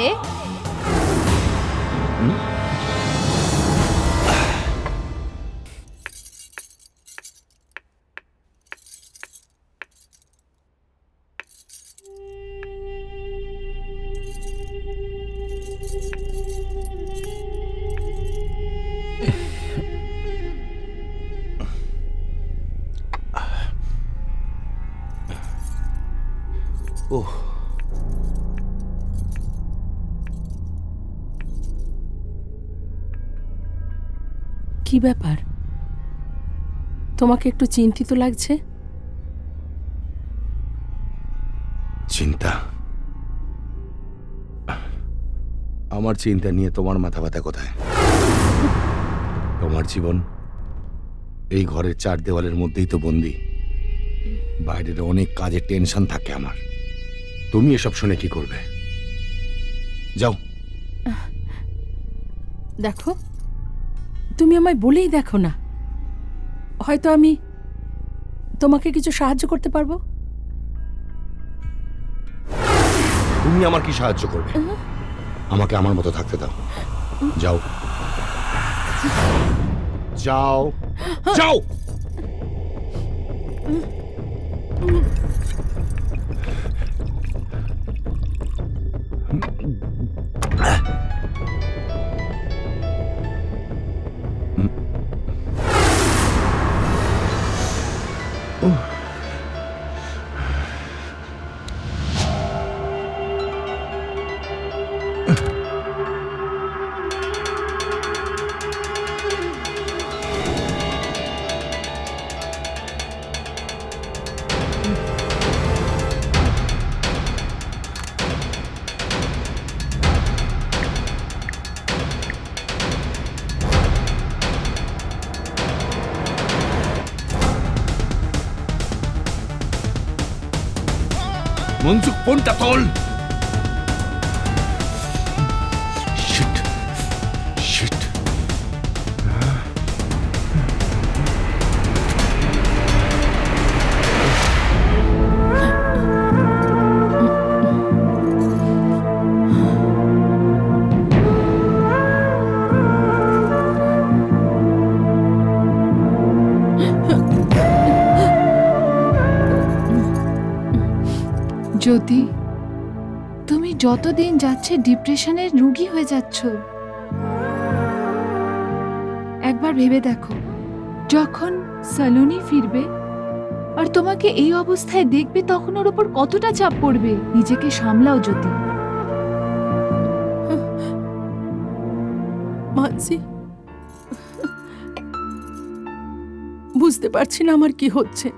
ওহ, কি ব্যাপার, তোমাকে একটু চিন্তিত লাগছে? চিন্তা? আমার চিন্তা নিয়ে তোমার মাথা ব্যথা কোথায়? তোমার জীবন এই ঘরের 4 দেওয়ালের মধ্যেই তো বন্দি। বাইরের অনেক কাজে টেনশন থাকে আমার। তুমি এসব শুনে কি করবে? যাও। দেখো, তুমি আমায় বলেই দেখো না, হয়তো আমি তোমাকে কিছু সাহায্য করতে পারবো। তুমি আমার কি সাহায্য করবে? আমাকে আমার মতো থাকতে দাও। যাও, যাও, যাও। মনসুখ, ফোনটা তোল। Sheet, sheet. জ্যোতি, তুমি যতদিন যাচ্ছে ডিপ্রেশনের রোগী হয়ে যাচ্ছ। একবার ভেবে দেখো, যখন সালোনি ফিরবে আর তোমাকে এই অবস্থায় দেখবে, তখন ওর উপর কতটা চাপ পড়বে। নিজেকে সামলাও জ্যোতি। মানসি, বুঝতে পারছি না আমার কি হচ্ছে।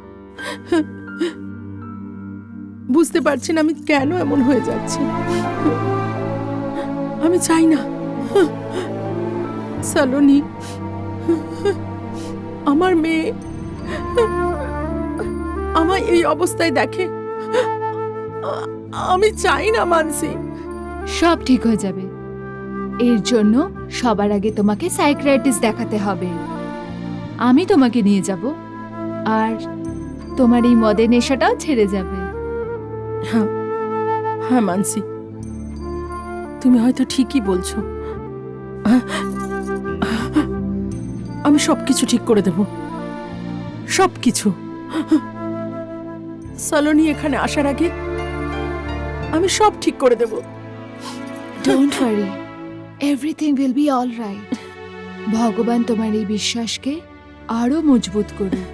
বুঝতে পারছি না আমি কেন এমন হয়ে যাচ্ছি। আমি চাই না সালোনি, আমার মেয়ে, আমায় এই অবস্থায় দেখে। আমি চাই না মানসি। সব ঠিক হয়ে যাবে। এর জন্য সবার আগে তোমাকে সাইকিয়াট্রিস্ট দেখাতে হবে। আমি তোমাকে নিয়ে যাব, আর তোমার এই মদের নেশাটাও ছেড়ে যাবে। হ্যাঁ, হ্যাঁ মানসি, তুমি হয়তো ঠিকই বলছো। আমি সবকিছু ঠিক করে দেব, সবকিছু। সালোনি এখানে আসার আগে আমি সব ঠিক করে দেব। Don't worry, everything will be all right. ভগবান তোমার এই বিশ্বাসকে আরো মজবুত করুক।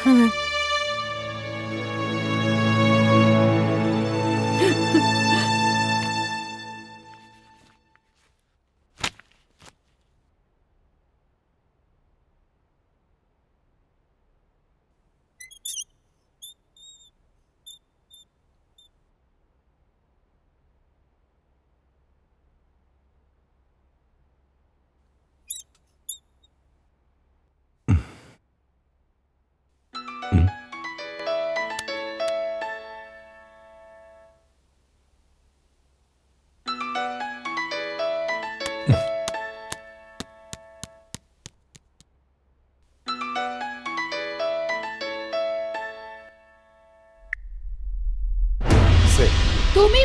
হ্যাঁ, তুমি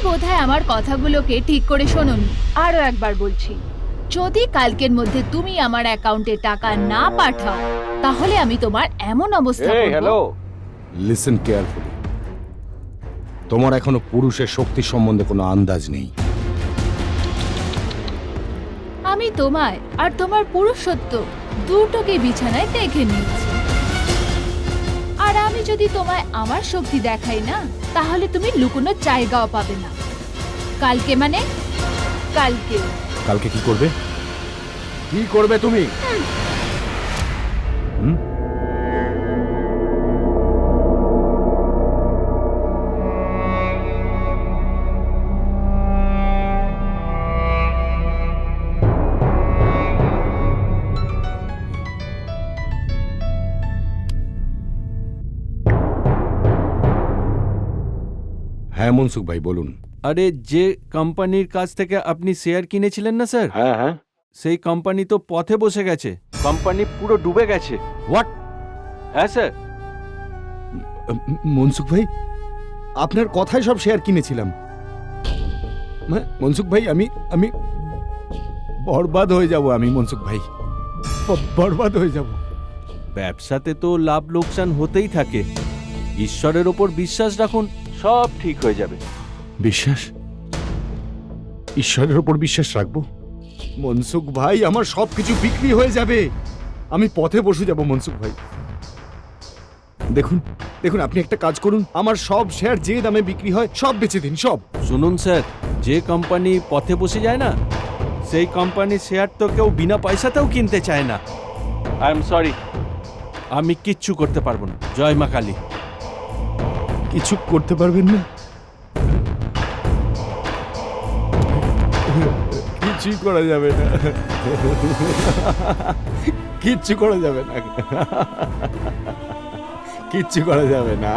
বোধহয় আমার কথাগুলোকে ঠিক করে শোনোনি। আরো একবার বলছি, যদি কালকের মধ্যে তুমি আমার অ্যাকাউন্টে টাকা না পাঠাও তাহলে আমি তোমার এমন অবস্থা করব। Listen carefully. তোমার এখনো পুরুষের শক্তি সম্বন্ধে কোনো আন্দাজ নেই। আমি তোমায় আর তোমার পুরুষত্ব দুটোকে বিছানায় দেখে নিয়েছি। আর আমি যদি তোমায় আমার শক্তি দেখাই না, তাহলে তুমি লুকোনোর জায়গাও পাবে না। কালকে মানে কালকে। কালকে কি করবে? কি করবে তুমি? হুম? হ্যাঁ মনসুখ ভাই বলুন। আরে যে কোম্পানির কাছ থেকে আপনি শেয়ার কিনেছিলেন না স্যার, হ্যাঁ হ্যাঁ। সেই কোম্পানি তো পথে বসে গেছে। কোম্পানি পুরো ডুবে গেছে। হোয়াট? হ্যাঁ স্যার। মনসুখ ভাই, আপনার কথায় সব শেয়ার কিনেছিলাম। মনসুখ ভাই, আমি আমি বরবাদ হয়ে যাব। আমি মনসুখ ভাই বরবাদ হয়ে যাব। ব্যবসাতে তো লাভ লোকসান হতেই থাকে। ঈশ্বরের ওপর বিশ্বাস রাখুন, সব ঠিক হয়ে যাবে। বিশ্বাস? ঈশ্বরের ওপর বিশ্বাস রাখবো? মনসুখ ভাই, আমার সবকিছু বিক্রি হয়ে যাবে। আমি পথে বসে যাব মনসুখ ভাই। দেখুন দেখুন, আপনি একটা কাজ করুন, আমার সব শেয়ার যে দামে বিক্রি হয় সব বেচে দিন, সব। শুনুন স্যার, যে কোম্পানি পথে বসে যায় না, সেই কোম্পানির শেয়ার তো কেউ বিনা পয়সাতেও কিনতে চায় না। আই এম সরি, আমি কিচ্ছু করতে পারবো না। জয় মা কালী। কিছু করতে পারবেন না? কিছুই করা যাবে না, কিচ্ছু করা যাবে না, কিচ্ছু করা যাবে না।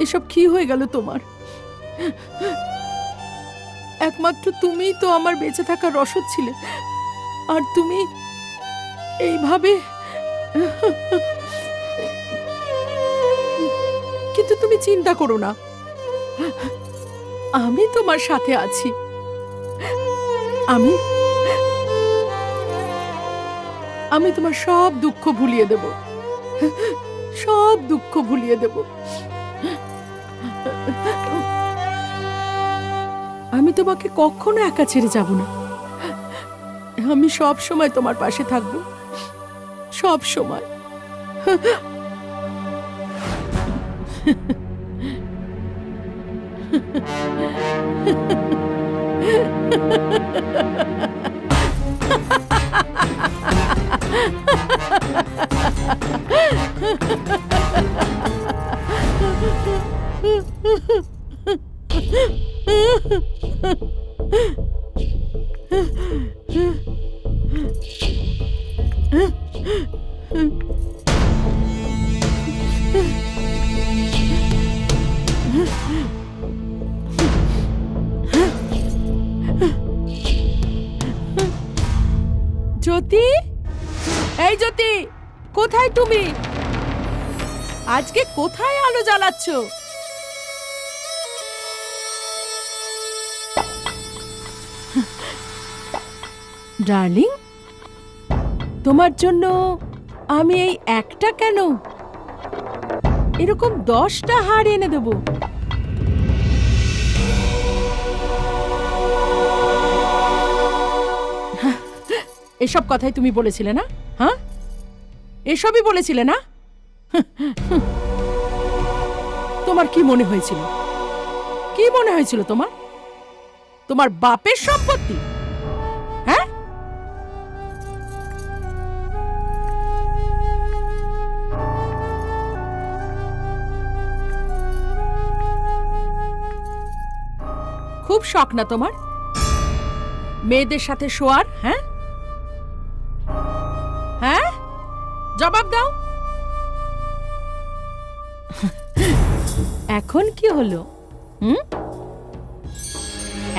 এসব কি হয়ে গেল তোমার? একমাত্র তুমিই তো আমার বেঁচে থাকার রসদ ছিলে, আর তুমি এইভাবে। কিন্তু তুমি চিন্তা করো না, আমি তোমার সাথে আছি। আমি আমি তোমার সব দুঃখ ভুলিয়ে দেব, সব দুঃখ ভুলিয়ে দেব। আমি তোমাকে কখনো একা ছেড়ে যাব না। আমি সব সময় তোমার পাশে থাকবো, সব সময়। জ্যোতি, এই জ্যোতি, কোথায় তুমি? আজকে কোথায় আলো জ্বালাচ্ছ? ডার্লিং, তোমার জন্য আমি এই একটা কেন, এরকম 10টা হার এনে দেব। এসব কথাই তুমি বলেছিলে না? হ্যাঁ, এসবই বলেছিলে না? তোমার কি মনে হয়েছিল? কি মনে হয়েছিল তোমার? তোমার বাপের সম্পত্তি? হ্যাঁ, খুব শখ না তোমার মেয়েদের সাথে শোয়ার? হ্যাঁ হ্যাঁ, জবাব দাও। এখন কি হলো?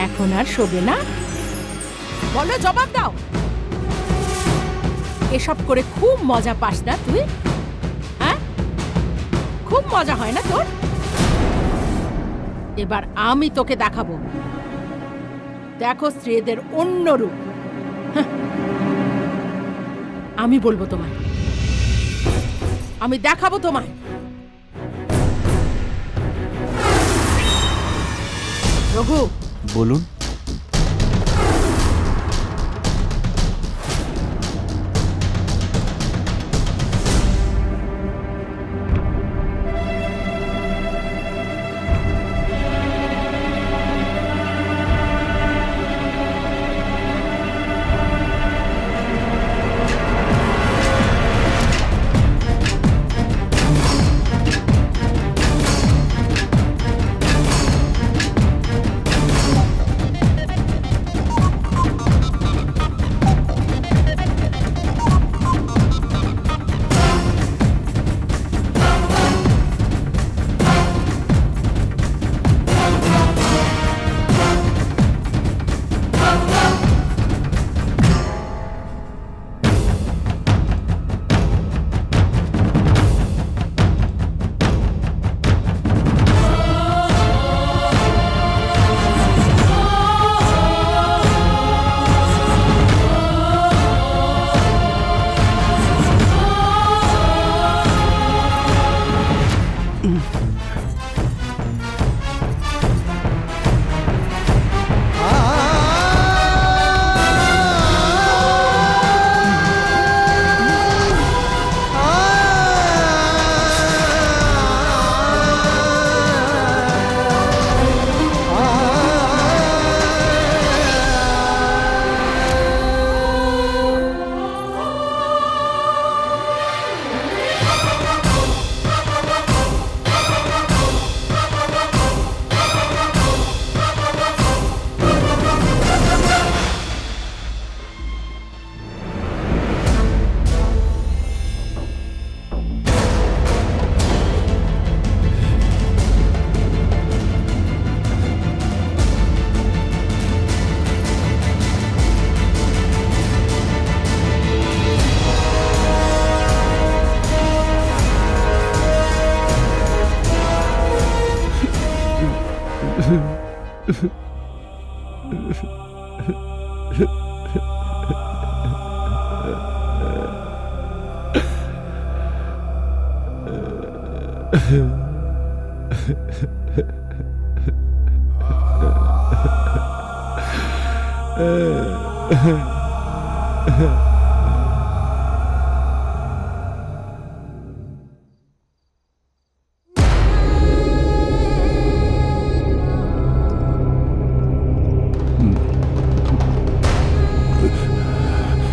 এখন আর শোবে না? বলো, জবাব দাও। এসব করে খুব মজা পাস না তুই? হ্যাঁ, খুব মজা হয় না তোর? এবার আমি তোকে দেখাবো। দেখো স্ত্রীদের অন্য রূপ। আমি বলবো তোমায়, আমি দেখাবো তোমায়। রঘু, বলুন।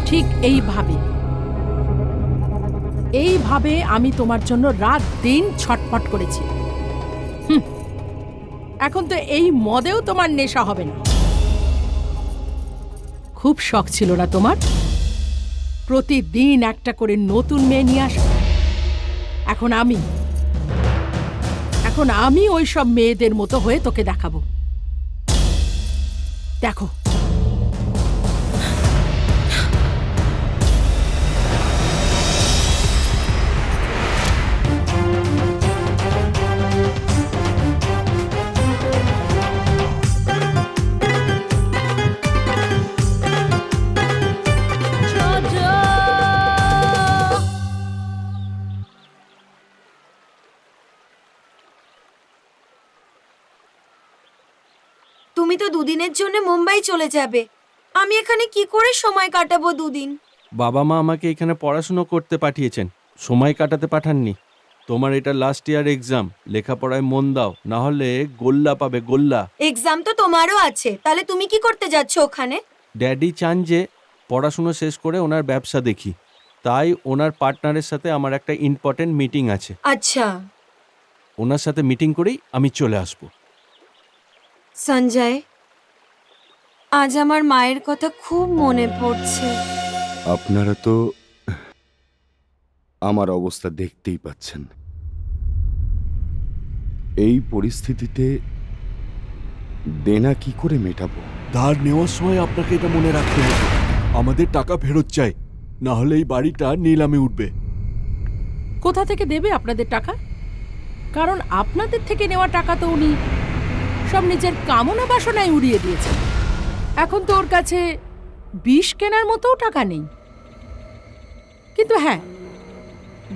ঠিক এইভাবে আমি তোমার জন্য রাত দিন ছটফট করেছি। এখন তো এই মদেও তোমার নেশা হবে না। খুব শখ ছিল না তোমার প্রতিদিন একটা করে নতুন মেয়ে নিয়ে আসা? এখন আমি ওই সব মেয়েদের মতো হয়ে তোকে দেখাবো। দেখো, তুমি তো দুদিনের জন্য মুম্বাই চলে যাবে, আমি এখানে কি করে সময় কাটাবো দুদিন? বাবা মা আমাকে এখানে পড়াশুনো করতে পাঠিয়েছেন, সময় কাটাতে পাঠাননি। তোমার এটা লাস্ট ইয়ার এক্সাম, লেখাপড়ায় মন দাও, না হলে গোল্লা পাবে, গোল্লা। এক্সাম তো তোমারও আছে, তাহলে তুমি কি করতে যাচ্ছ ওখানে? ড্যাডি চান যে পড়াশুনো শেষ করে ওনার ব্যবসা দেখি, তাই ওনার পার্টনারের সাথে আমার একটা ইম্পর্টেন্ট মিটিং আছে। আচ্ছা ওনার সাথে মিটিং করেই আমি চলে আসব। সঞ্জয়, আজ আমার মায়ের কথা খুব মনে পড়ছে। আপনারা তো আমার অবস্থা দেখতেই পাচ্ছেন। এই পরিস্থিতিতে দেনা কি করে মেটাবো? ধার নেওয়ার সময় আপনাকে এটা মনে রাখতে হবে, আমাদের টাকা ফেরত চাই, না হলে এই বাড়িটা নিলামে উঠবে। কোথা থেকে দেবে আপনাদের টাকা? কারণ আপনাদের থেকে নেওয়া টাকা তো উনি সব নিজের কামনা বাসনায় উড়িয়ে দিয়েছেন। এখন তো ওর কাছে বিষ কেনার মতোও টাকা নেই। কিন্তু হ্যাঁ,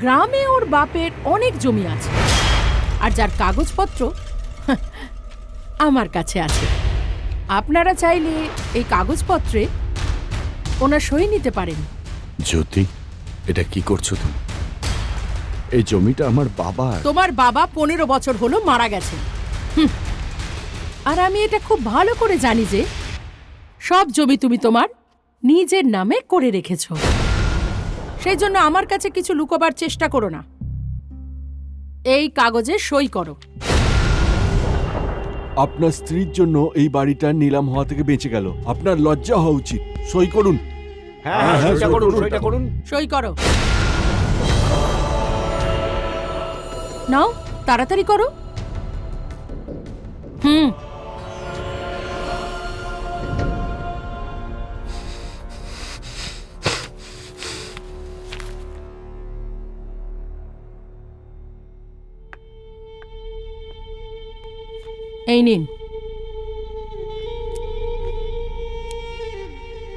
গ্রামে ওর বাপের অনেক জমি আছে, আর যার কাগজপত্র আমার কাছে আছে। আপনারা চাইলে এই কাগজপত্রে ওনার সই নিতে পারেন। জ্যোতি, এটা কি করছো তুমি? এই জমিটা আমার বাবার। তোমার বাবা 15 বছর হলো মারা গেছেন। আর আমি এটা খুব ভালো করে জানি যে সব জমি তুমি তোমার নিজের নামে করে রেখেছ। সেই জন্য আমার কাছে কিছু লুকোবার চেষ্টা করো না। এই কাগজে সই করো। আপনার স্ত্রীর জন্য এই বাড়িটা নিলাম হওয়া থেকে বেঁচে গেল, আপনার লজ্জা হওয়া উচিত। সই করুন। হ্যাঁ, সইটা করুন। সই করো। নাও, তাড়াতাড়ি করো। এই নিন।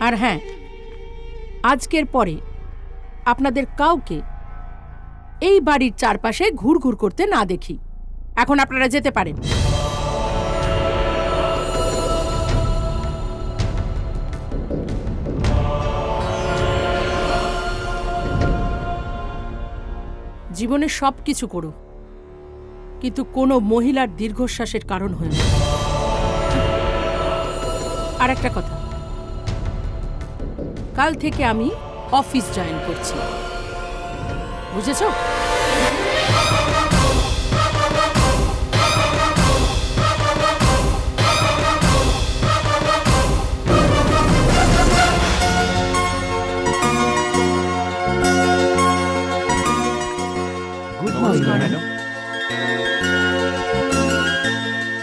আর হ্যাঁ, আজকের পরে আপনাদের কাউকে এই বাড়ির চারপাশে ঘুরঘুর করতে না দেখি। এখন আপনারা যেতে পারেন। জীবনে সব কিছু করো, কিন্তু কোনো মহিলার দীর্ঘশ্বাসের কারণ হয় না। আর একটা কথা, কাল থেকে আমি অফিস জয়েন করছি, বুঝেছো?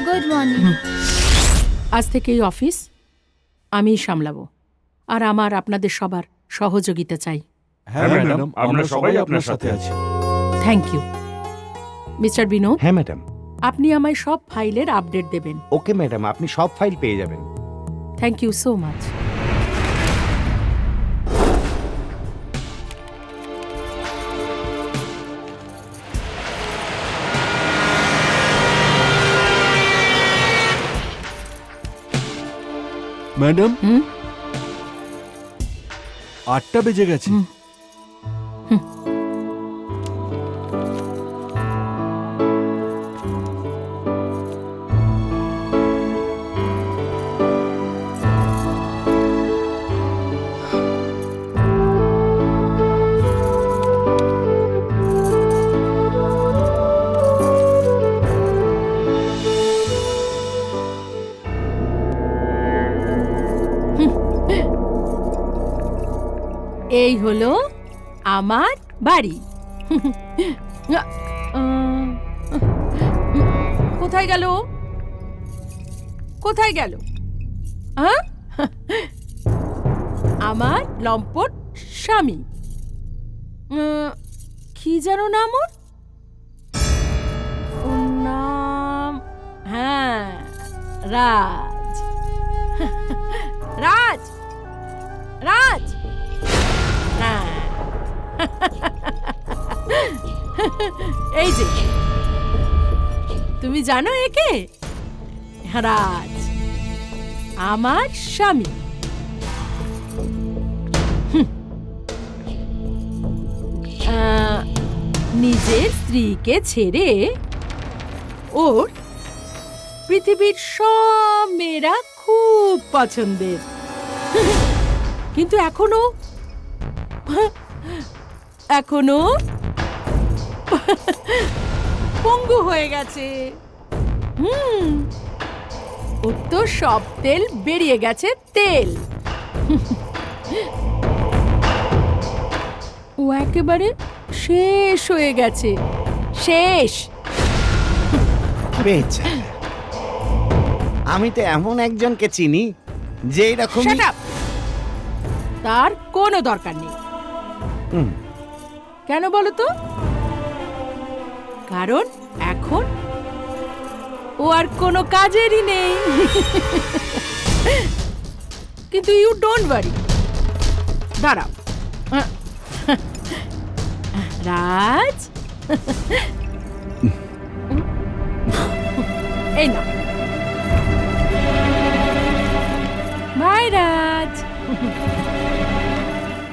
Good morning. আজ থেকে এই অফিস আমিই সামলাবো, আর আমার আপনাদের সবার সহযোগিতা চাই। হ্যাঁ ম্যাডাম, আমরা সবাই আপনার সাথে আছি। Thank you. মিস্টার বিনোদ, হ্যাঁ ম্যাডাম। আপনি আমায় সব ফাইলের আপডেট দেবেন। ওকে ম্যাডাম, আপনি সব ফাইল পেয়ে যাবেন। Thank you so much. Madam, হুম 8টা বেজে গেছে। হুম। এই হলো আমার বাড়ি। কোথায় গেল? কোথায় গেল? হ্যাঁ? আমার লম্পট স্বামী। কি যেন নাম ওর? ওর নাম, হ্যাঁ, রাজ। রাজ, রাজ। হ্যাঁ। এই যে, তুমি জানো একে? রাজ আমার স্বামী। নিজের স্ত্রীকে ছেড়ে ওর পৃথিবীর সব মেয়েরা খুব পছন্দের, কিন্তু এখনো পঙ্গু হয়ে গেছে। ওর তো সব তেল বেরিয়ে গেছে, তেল। ও একেবারে শেষ হয়ে গেছে, শেষ। বেচারা, আমি তো এমন একজনকে চিনি যে এরকম। Shut up! তার কোনো দরকার নেই। কেন বলো তো? কারণ এখন ও আর কোনো কাজেরই নেই। কিন্তু ইউ ডোন্ট ওয়ারি, দাঁড়াও। রাজ, এই না। Bye Raj.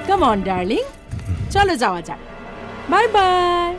Come on darling, চলো যাওয়া যাক। Bye bye.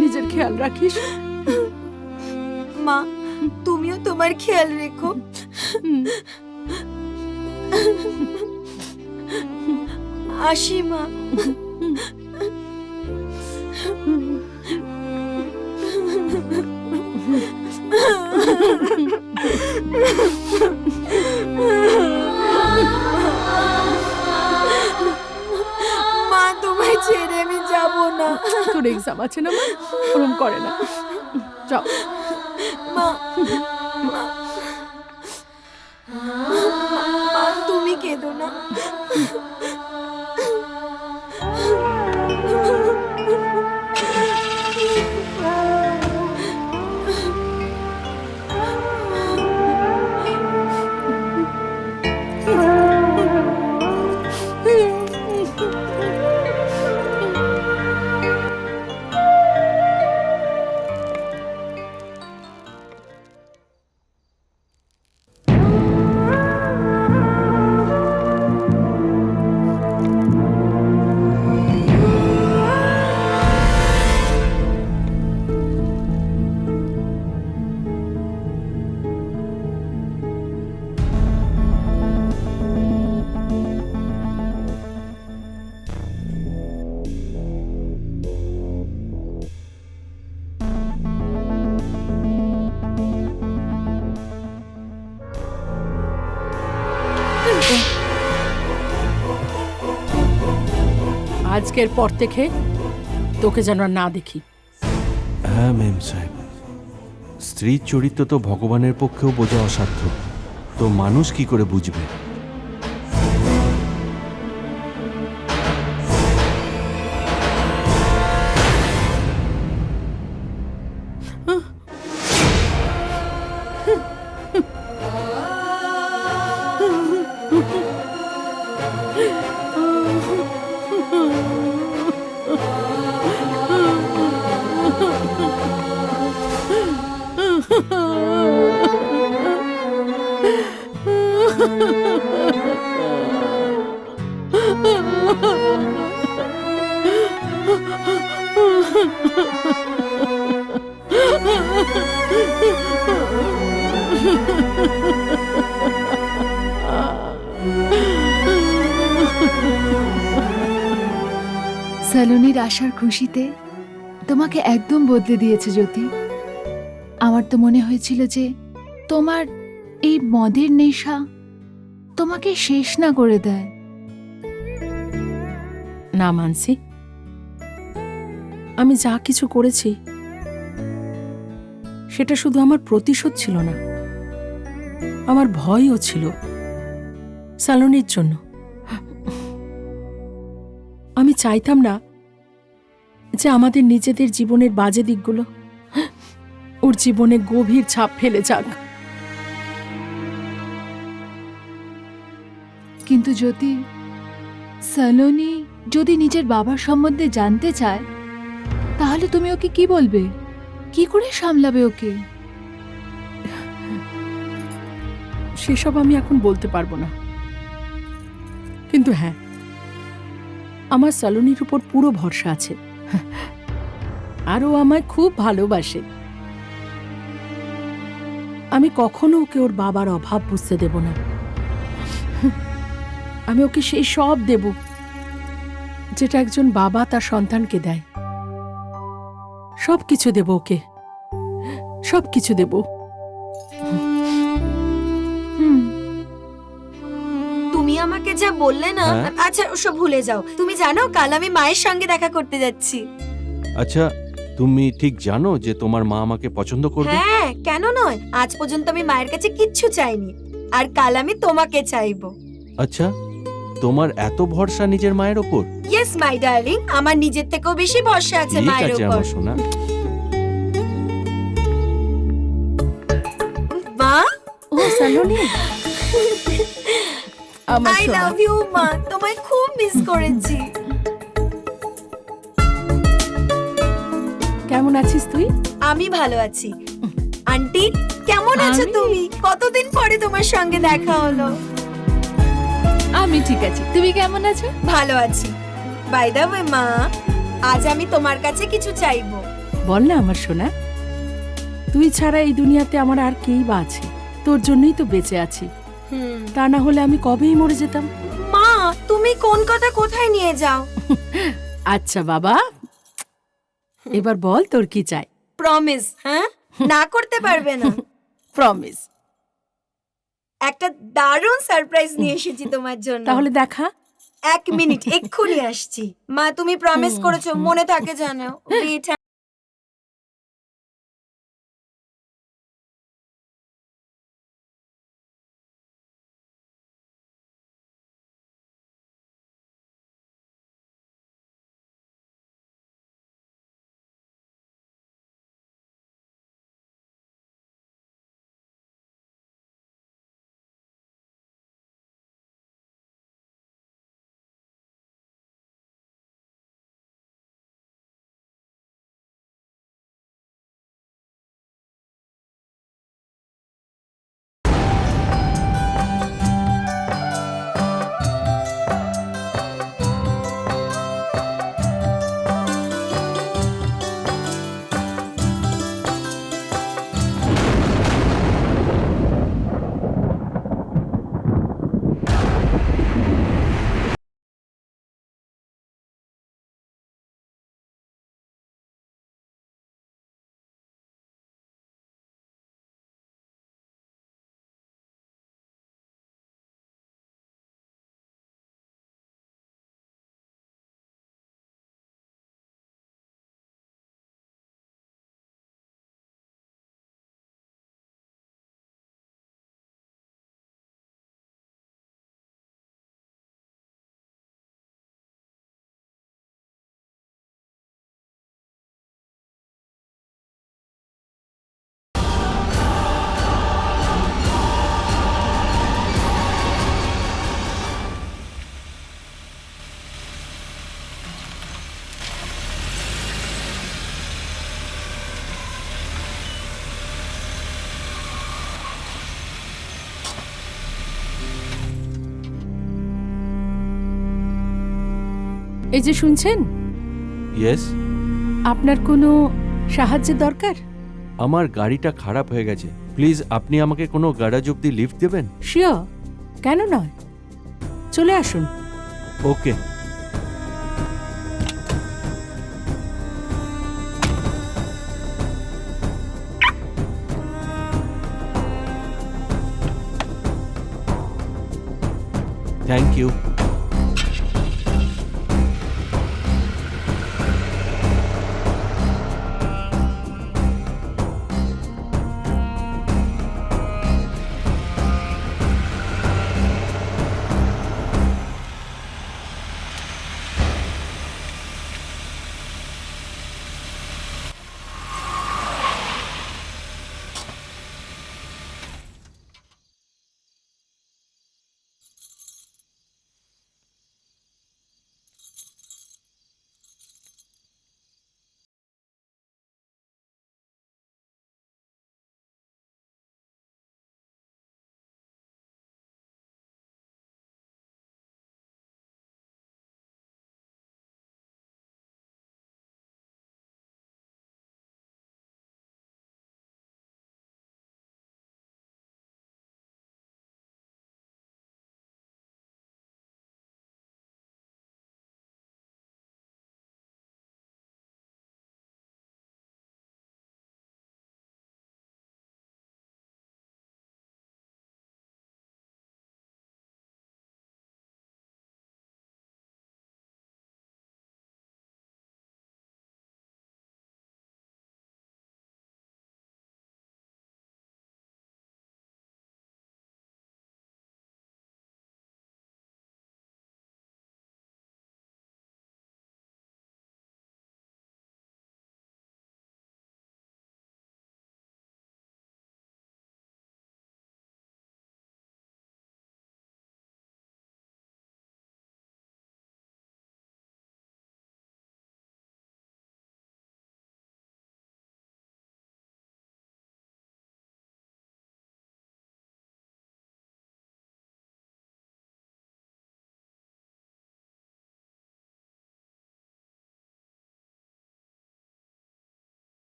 নিজের খেয়াল রাখিস। মা, তুমিও তোমার খেয়াল রেখো। আসি মা। মা, তোমায় ছেড়ে আমি যাব না। তোর এক্সাম আছে না মা, ওরম করে না, যাও। মা, মা, মা, তুমি কেঁদো না। আজকের পর থেকে তোকে যেন আর না দেখি। হ্যাঁ মেম সাহেব, স্ত্রীর চরিত্র তো ভগবানের পক্ষেও বোঝা অসাধ্য, তো মানুষ কি করে বুঝবে? সালোনির আসার খুশিতে তোমাকে একদম বদলে দিয়েছে জ্যোতি। আমার তো মনে হয়েছিল যে তোমার এই মদের নেশা তোমাকে শেষ না করে দেয়। না মানসি, আমি যা কিছু করেছি সেটা শুধু আমার প্রতিশোধ ছিল না, আমার ভয়ও ছিল সালোনির জন্য। আমি চাইতাম না যে আমাদের নিজেদের জীবনের বাজে দিকগুলো ওর জীবনে গভীর ছাপ ফেলে যাক। কিন্তু জ্যোতি, সালোনি যদি নিজের বাবার সম্বন্ধে জানতে চায় তাহলে তুমি ওকে কি বলবে? কি করে সামলাবে ওকে? সেসব আমি এখন বলতে পারবো না, কিন্তু হ্যাঁ, আমার সালোনির উপর পুরো ভরসা আছে, আর ও আমায় খুব ভালোবাসে। আমি কখনো ওকে ওর বাবার অভাব বুঝতে দেব না। আমি ওকে সেই সব দেব যেটা একজন বাবা তার সন্তানকে দেয়। সবকিছু দেব ওকে, সবকিছু দেব। তুমি আমাকে যা বললে না, হ্যাঁ? আচ্ছা ওসব ভুলে যাও। তুমি জানো কাল আমি মায়ের সঙ্গে দেখা করতে যাচ্ছি। আচ্ছা, তুমি ঠিক জানো যে তোমার মা আমাকে পছন্দ করবে? হ্যাঁ, কেন নয়? আজ পর্যন্ত আমি মায়ের কাছে কিচ্ছু চাইনি, আর কাল আমি তোমাকে চাইবো। আচ্ছা, তোমার এত ভরসা নিজের মায়ের ওপর? ইয়েস মাই ডার্লিং, আমার নিজের থেকেও বেশি ভরসা আছে ঠিক মায়ের আছে উপর। আমার সোনা। মা, ও সালোনি, আমার আই সোনা। লাভ ইউ মা, তোমায় খুব মিস করেছি। কেমন আছিস তুই? আমি ভালো আছি। আন্টি কেমন আছো তুমি? কতদিন পরে তোমার সঙ্গে দেখা হলো। আমি ঠিক আছি, তুমি কেমন আছো? ভালো আছি। বাই দ্য ওয়ে মা, আজ আমি তোমার কাছে কিছু চাইবো। বল না আমার সোনা, তুই ছাড়া এই দুনিয়াতে আমার আর কেই বা আছে? তোর জন্যই তো বেঁচে আছি, তা না হলে আমি কবেই মরে যেতাম। মা, তুমি কোন কথা কোথায় নিয়ে যাও? আচ্ছা বাবা, এবার বল তোর কি চাই। প্রমিস, হ্যাঁ? না করতে পারবে না। প্রমিস। একটা দারুণ সারপ্রাইজ নিয়ে এসেছি তোমার জন্য। তাহলে দেখা। 1 মিনিট, এক্ষুনি আসছি। মা, তুমি প্রমিস করেছো, মনে থাকে জানো? Wait, এই যে শুনছেন, ইয়েস, আপনার কোনো সাহায্যের দরকার? আমার গাড়িটা খারাপ হয়ে গেছে, প্লিজ আপনি আমাকে কোনো গ্যারাজ অব্দি লিফট দেবেন? শিওর, কেন নয়, চলে আসুন। ওকে। Thank you.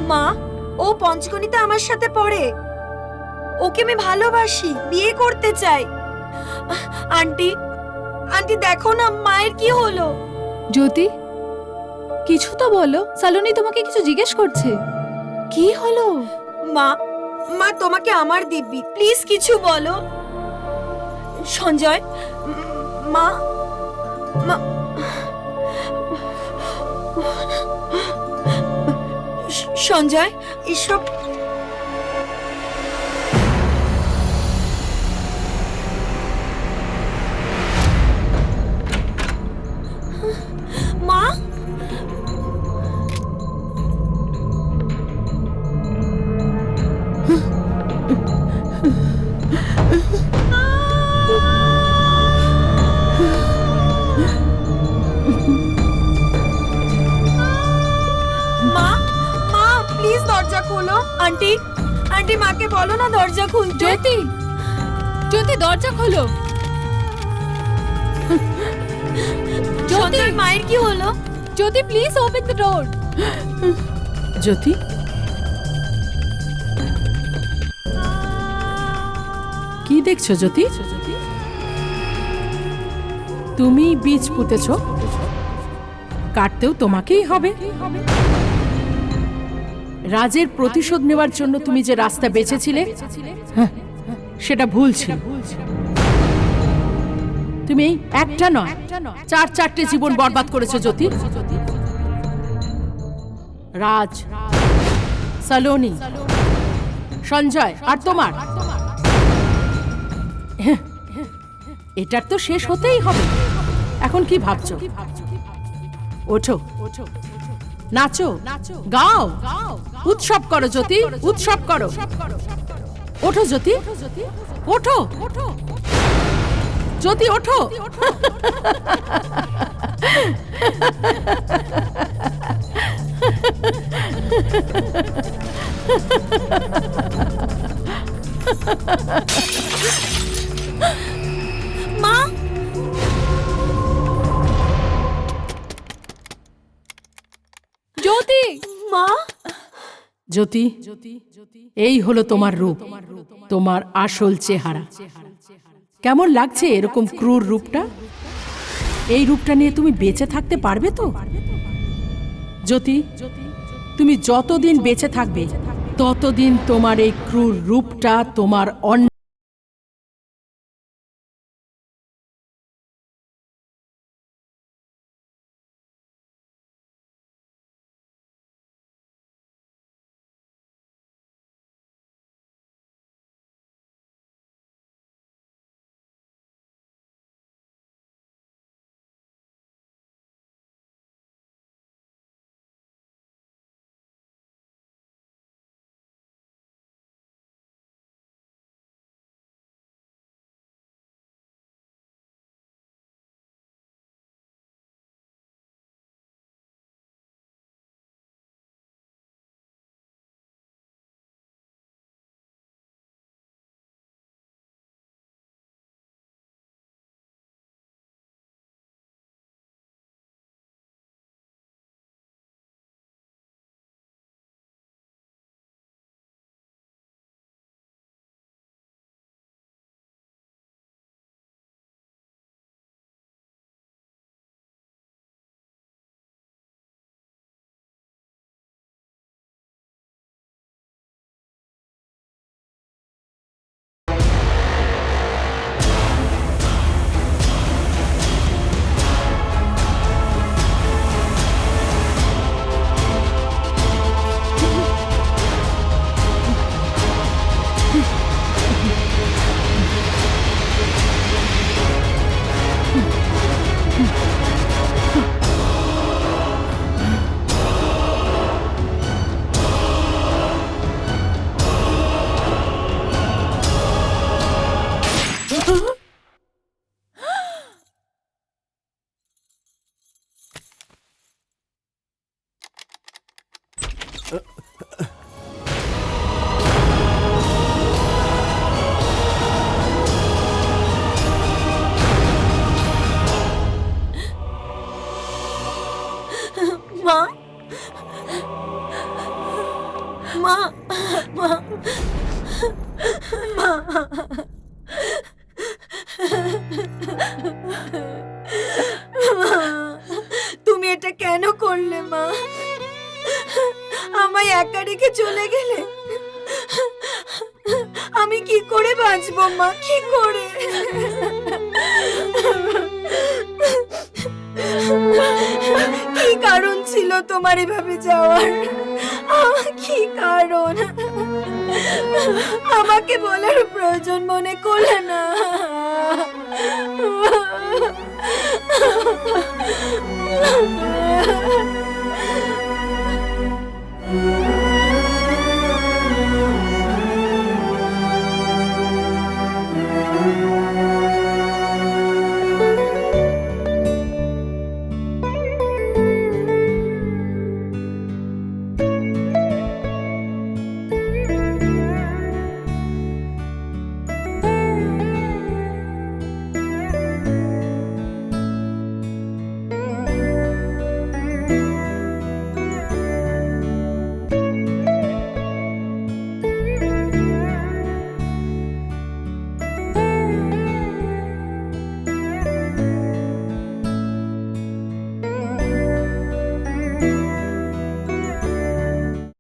মা, ও পঞ্চগণিতে আমার সাথে পড়ে। ওকে আমি ভালোবাসি, বিয়ে করতে চাই। আন্টি, আন্টি দেখো না মায়ের কি হলো। জ্যোতি, কিছু তো বলো। সালোনি তোমাকে কিছু জিজ্ঞেস করছে। কি হলো? মা, মা তোমাকে আমার দিব্যি, প্লিজ কিছু বলো। সঞ্জয়, মা, মা, সঞ্জয়, এসব মা, মা, মা প্লিজ দরজা খোলো। আন্টি, আন্টি মাকে বলো না দরজা খুলতে। জ্যোতি, জ্যোতি দরজা খোলো। সঞ্জয় মায়ের কি হলো? জ্যোতি প্লিজ ওপেন দ্য ডোর। জ্যোতি, কি দেখছো জ্যোতি? তুমি বীজ পুঁতেছ, কাটতেও তোমাকেই হবে। রাজের প্রতিশোধ নেওয়ার জন্য তুমি যে রাস্তা বেছেছিলে, হ্যাঁ, সেটা ভুল ছিল। তুমি একটা নয়, 4-4টে জীবন বরবাদ করেছো জ্যোতি। রাজ, সালোনি, সঞ্জয় আর তোমার। এটার তো শেষ হতেই হবে। এখন কি ভাবছো? ওঠো, নাচো, গাও, উৎসব করো জ্যোতি, উৎসব করো। ওঠো জ্যোতি, ওঠো জ্যোতি, ওঠো। মা, জ্যোতি, মা, জ্যোতি, এই হলো তোমার রূপ, তোমার আসল চেহারা। কেমন লাগছে এরকম ক্রূর রূপটা? এই রূপটা নিয়ে তুমি বেঁচে থাকতে পারবে তো জ্যোতি? তুমি যতদিন বেঁচে থাকবে ততদিন তোমার এই ক্রূর রূপটা, তোমার তুমি এটা কেন করলে মা? আমায় একা রেখে চলে গেলে আমি কি করে বাঁচবো মা, কি করে? কি কারণ ছিল তোমার এভাবে যাওয়ার? কি কারণ? আমাকে বলার প্রয়োজন মনে করলে না?